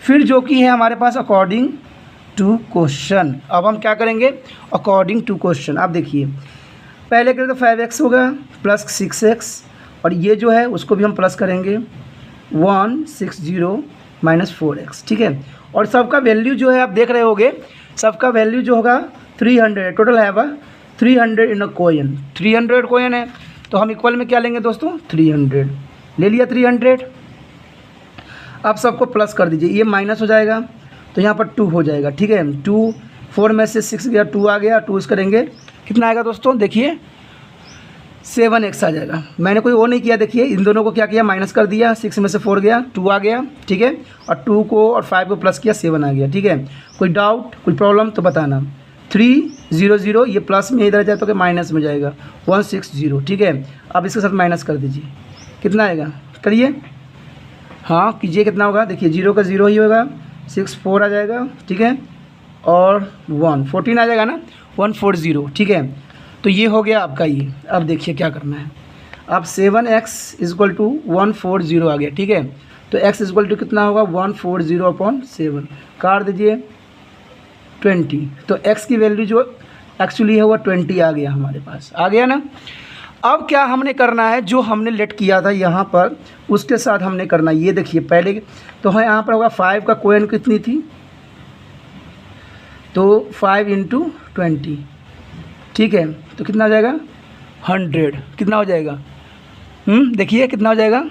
फिर जो कि है हमारे पास अकॉर्डिंग टू क्वेश्चन। अब हम क्या करेंगे, अकॉर्डिंग टू क्वेश्चन। आप देखिए पहले करें तो 5x होगा प्लस 6x, और ये जो है उसको भी हम प्लस करेंगे 160 माइनस 4x, ठीक है। और सबका वैल्यू जो है आप देख रहे होगे, सबका वैल्यू जो होगा 300, टोटल है वह 300 इन अ कोइन, 300 कोइन है। तो हम इक्वल में क्या लेंगे दोस्तों, 300 ले लिया 300। अब सबको प्लस कर दीजिए, ये माइनस हो जाएगा तो यहाँ पर 2 हो जाएगा, ठीक है। 2 4 में से 6 गया, 2 आ गया, 2 करेंगे कितना आएगा दोस्तों, देखिए 7x आ जाएगा। मैंने कोई वो नहीं किया, देखिए इन दोनों को क्या किया, माइनस कर दिया, 6 में से 4 गया, 2 आ गया, ठीक है। और 2 को और 5 को प्लस किया, 7 आ गया, ठीक है। कोई डाउट, कोई प्रॉब्लम तो बताना। 300 ये प्लस में इधर जाए तो कि माइनस में जाएगा 160, ठीक है। अब इसके साथ माइनस कर दीजिए, कितना आएगा, करिए, हाँ कीजिए, कितना होगा, देखिए 0 का 0 ही होगा, 6 4 आ जाएगा, ठीक है। और 1 14 आ जाएगा ना, 140, ठीक है। तो ये हो गया आपका ये। अब देखिए क्या करना है, अब 7x इक्वल टू 140 आ गया, ठीक है। तो x इक्वल टू कितना होगा 140/7, काट दीजिए 20। तो x की वैल्यू जो एक्चुअली है वो 20 आ गया हमारे पास, आ गया ना। अब क्या हमने करना है, जो हमने लेट किया था यहाँ पर उसके साथ हमने करना है। ये देखिए पहले तो है यहाँ पर होगा 5 का कोएन कितनी थी, तो 5 × 20, ठीक है, तो कितना हो जाएगा 100, कितना हो जाएगा देखिए कितना हो जाएगा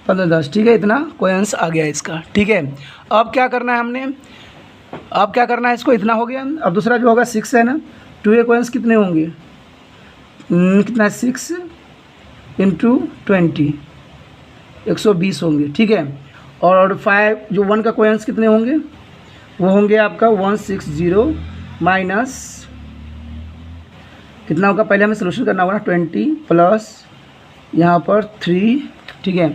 15 10, ठीक है, इतना कोएंस आ गया इसका, ठीक है। अब क्या करना है हमने, अब क्या करना है, इसको इतना हो गया। अब दूसरा जो होगा 6 है ना, 2 कोएंस कितने होंगे, कितना 6 × 20, 120 होंगे, ठीक है। और 5 जो 1 का कोएंस कितने होंगे, वो होंगे आपका 160 माइनस कितना होगा, पहले हमें सोल्यूशन करना होगा ना, 20 प्लस यहाँ पर 3, ठीक है,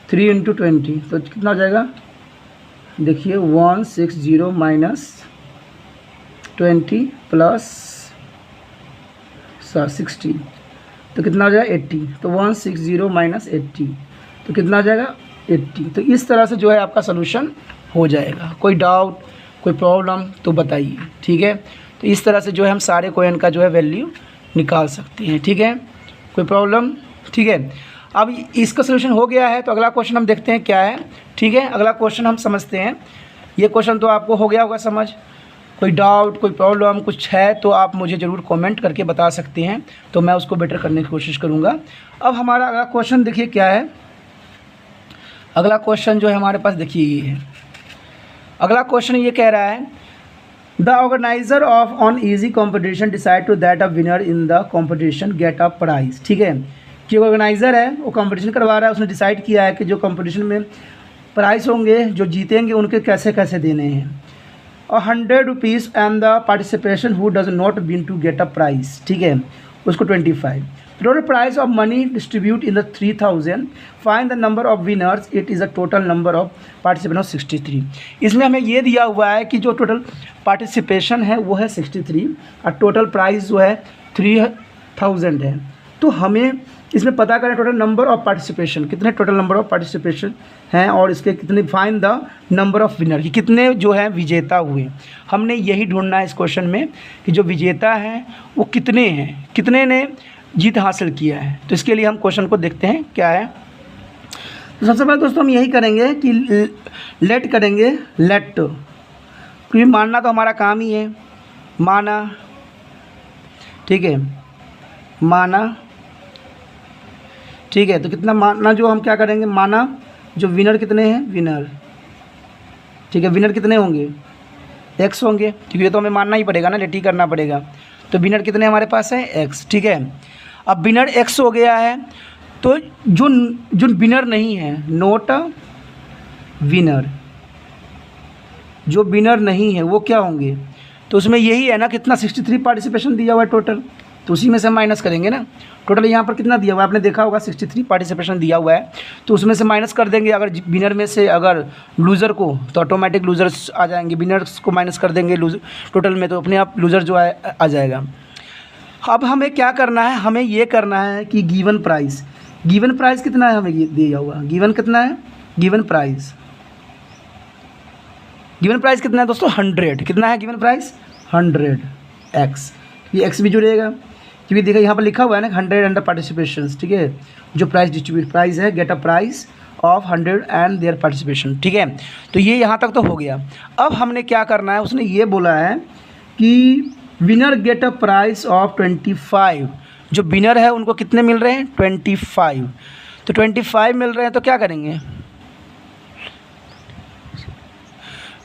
3 × 20, तो कितना हो जाएगा देखिए 160 माइनस 20 प्लस 60, तो कितना हो जाएगा 80, तो 160 माइनस 80, तो कितना हो जाएगा 80। तो इस तरह से जो है आपका सोल्यूशन हो जाएगा। कोई डाउट, कोई प्रॉब्लम तो बताइए, ठीक है। तो इस तरह से जो है हम सारे कोएन का जो है वैल्यू निकाल सकते हैं, ठीक है। कोई प्रॉब्लम, ठीक है। अब इसका सोल्यूशन हो गया है, तो अगला क्वेश्चन हम देखते हैं क्या है, ठीक है। अगला क्वेश्चन हम समझते हैं। ये क्वेश्चन तो आपको हो गया होगा समझ। कोई डाउट, कोई प्रॉब्लम कुछ है तो आप मुझे ज़रूर कमेंट करके बता सकते हैं, तो मैं उसको बेटर करने की कोशिश करूँगा। अब हमारा अगला क्वेश्चन देखिए क्या है। अगला क्वेश्चन जो है हमारे पास देखिए ये है। अगला क्वेश्चन ये कह रहा है, the organiser of on easy competition decide to that a winner in the competition get a prize, ठीक है। कि ऑर्गेनाइज़र है वो कंपटीशन करवा रहा है, उसने डिसाइड किया है कि जो कंपटीशन में प्राइस होंगे, जो जीतेंगे उनके कैसे कैसे देने हैं। और 100 rupees and the participation who does not win to get a prize, ठीक है, उसको 25। Total price of money distribute in the 3000, find the number of winners, it is a total number of participant of 63। इसमें हमें ये दिया हुआ है कि जो टोटल पार्टिसिपेशन है वो है 63 और टोटल प्राइस जो है 3000 है। तो हमें इसमें पता करें टोटल नंबर ऑफ पार्टिसिपेशन, कितने टोटल नंबर ऑफ पार्टिसिपेशन हैं और इसके कितने, find the number of winner, कि कितने जो है विजेता हुए। हमने यही ढूंढना है इस क्वेश्चन में कि जो विजेता हैं वो कितने हैं, कितने ने जीत हासिल किया है। तो इसके लिए हम क्वेश्चन को देखते हैं क्या है। तो सबसे पहले दोस्तों हम यही करेंगे कि लेट करेंगे, लेट, क्योंकि मानना तो हमारा काम ही है, माना, ठीक है, माना, ठीक है। तो कितना माना, जो हम क्या करेंगे, माना जो विनर कितने हैं, विनर, ठीक है, विनर कितने होंगे, x होंगे, ठीक है। तो हमें मानना ही पड़ेगा ना, लेट ही करना पड़ेगा। तो विनर कितने हमारे पास है, x, ठीक है। अब विनर x हो गया है, तो जो विनर नहीं है, नोट विनर, जो विनर नहीं है वो क्या होंगे, तो उसमें यही है ना, कितना 63 पार्टिसिपेशन दिया हुआ है टोटल, तो उसी में से माइनस करेंगे ना। टोटल यहाँ पर कितना दिया हुआ है, आपने देखा होगा 63 पार्टिसिपेशन दिया हुआ है, तो उसमें से माइनस कर देंगे। अगर विनर में से अगर लूज़र को, तो ऑटोमेटिक लूज़र्स आ जाएंगे, विनर्स को माइनस कर देंगे लूज़र टोटल में, तो अपने आप लूज़र जो है आ जाएगा। अब हमें क्या करना है, हमें ये करना है कि गिवन प्राइस, गिवन प्राइस कितना है हमें ये दिया हुआ, गिवन कितना है, गिवन प्राइस, गिवन प्राइस कितना है दोस्तों, 100, कितना है गिवन प्राइस 100 x, ये x भी जुड़ेगा क्योंकि देखिए यहाँ पर लिखा हुआ है ना 100 अंडर पार्टिसिपेशन, ठीक है। जो प्राइस डिस्ट्रीब्यूट प्राइस है, get a price of 100 and their participation, ठीक है। तो ये यहाँ तक तो हो गया। अब हमने क्या करना है, उसने ये बोला है कि winner gate a price of 25, जो विनर है उनको कितने मिल रहे हैं 25, तो 25 मिल रहे हैं, तो क्या करेंगे,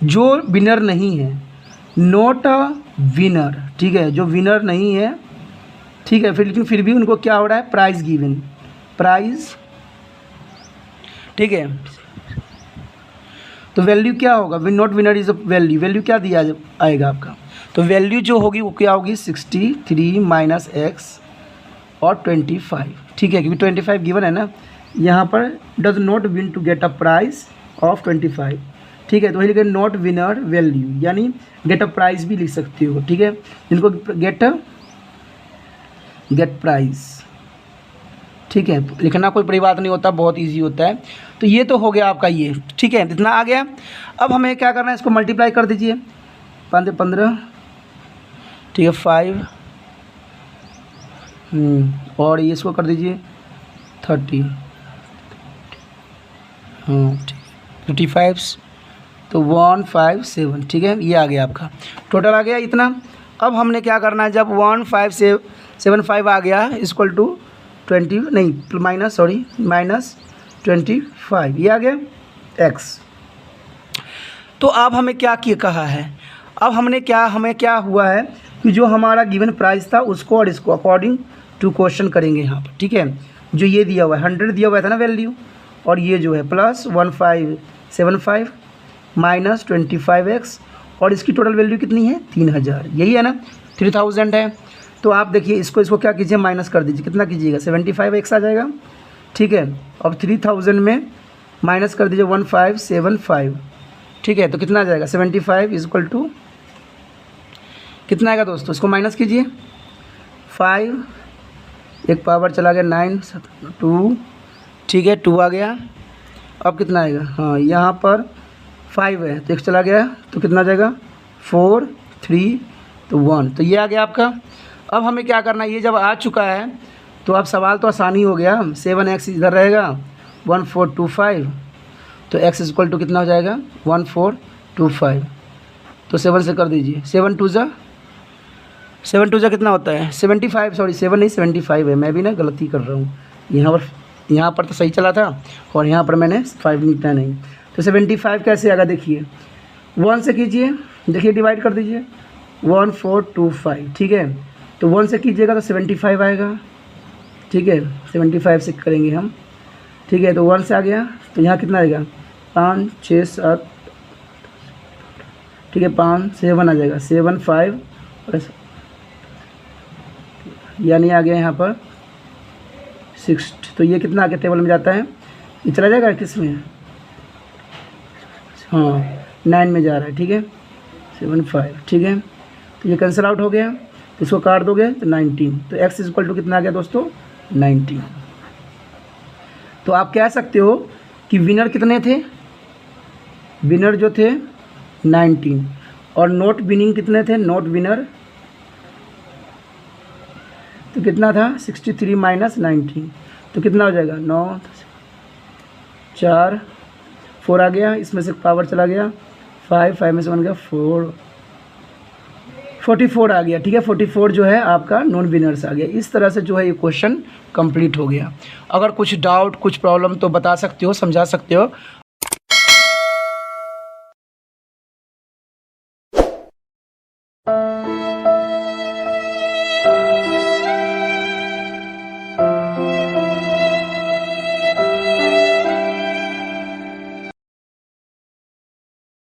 जो विनर नहीं है, नोट अ विनर, ठीक है, जो विनर नहीं है, ठीक है, फिर भी उनको क्या हो रहा है, प्राइस गिवन, प्राइस, ठीक है। तो वैल्यू क्या होगा, win not winner is a value, value क्या दिया आएगा आपका, तो वैल्यू जो होगी वो क्या होगी 63 माइनस x और 25, ठीक है, क्योंकि 25 गिवन है ना। यहाँ पर does not win to get a price of 25, ठीक है। तो वही लिखे नॉट विनर वैल्यू, यानी गेट अ प्राइस भी लिख सकते हो, ठीक है, जिनको गेट प्राइस, ठीक है। लिखना कोई बड़ी बात नहीं होता, बहुत इजी होता है। तो ये तो हो गया आपका ये, ठीक है, इतना आ गया। अब हमें क्या करना है, इसको मल्टीप्लाई कर दीजिए, 5 15, ठीक है 5, और ये इसको कर दीजिए 30, हाँ ठीक 55, तो 157, ठीक है ये आ गया आपका टोटल आ गया इतना। अब हमने क्या करना है, जब 1575 आ गया इक्वल टू 20 नहीं माइनस 25 ये आ गया x। तो अब हमें क्या कहा है, अब हमें क्या हुआ है कि जो हमारा गिवन प्राइस था उसको और इसको अकॉर्डिंग टू क्वेश्चन करेंगे यहाँ पर, ठीक है। जो ये दिया हुआ है 100 दिया हुआ था ना वैल्यू, और ये जो है प्लस 1575 माइनस 25x, और इसकी टोटल वैल्यू कितनी है 3000, यही है ना 3000 है। तो आप देखिए इसको क्या कीजिए माइनस कर दीजिए, कितना कीजिएगा 75x आ जाएगा, ठीक है। अब 3000 में माइनस कर दीजिए 1575, ठीक है। तो कितना आ जाएगा 75 इक्वल टू कितना आएगा दोस्तों, इसको माइनस कीजिए 5, एक पावर चला गया 9 2, ठीक है 2 आ गया। अब कितना आएगा, हाँ यहाँ पर 5 है तो एक चला गया तो कितना आ जाएगा 4 3 तो 1, तो ये आ गया आपका। अब हमें क्या करना है, ये जब आ चुका है तो अब सवाल तो आसानी हो गया, 7x इधर रहेगा 1425, तो x इक्वल टू कितना हो जाएगा 1425, तो 7 से कर दीजिए 7 2 जा कितना होता है 75, सॉरी 7 नहीं 75 है, मैं भी ना गलती कर रहा हूँ, यहाँ पर तो सही चला था और यहाँ पर मैंने 5 लिखा नहीं। तो 75 कैसे आएगा देखिए 1 से कीजिए, देखिए डिवाइड कर दीजिए 1425, ठीक है। तो 1 से कीजिएगा तो 75 आएगा, ठीक है 75 से करेंगे हम, ठीक है। तो 1 से आ गया तो यहाँ कितना आएगा 5 6 7, ठीक है 5 7 आ जाएगा 7 5, यानी आ गया यहाँ पर 6, तो ये कितना आगे टेबल में जाता है, ये चला जाएगा किस में, हाँ 9 में जा रहा है, ठीक है 7 5, ठीक है। तो ये कैंसिल आउट हो गया, तो इसको काट दोगे तो 19, तो x इक्वल टू कितना आ गया दोस्तों 19। तो आप कह सकते हो कि विनर कितने थे, विनर जो थे 19, और नॉट विनिंग कितने थे, नॉट विनर तो कितना था 63 माइनस 19, तो कितना हो जाएगा 9 4 4 आ गया, इसमें से पावर चला गया 5 में से बन गया 44 आ गया, ठीक है 44 जो है आपका नॉन विनर्स आ गया। इस तरह से जो है ये क्वेश्चन कंप्लीट हो गया। अगर कुछ डाउट कुछ प्रॉब्लम तो बता सकते हो, समझा सकते हो,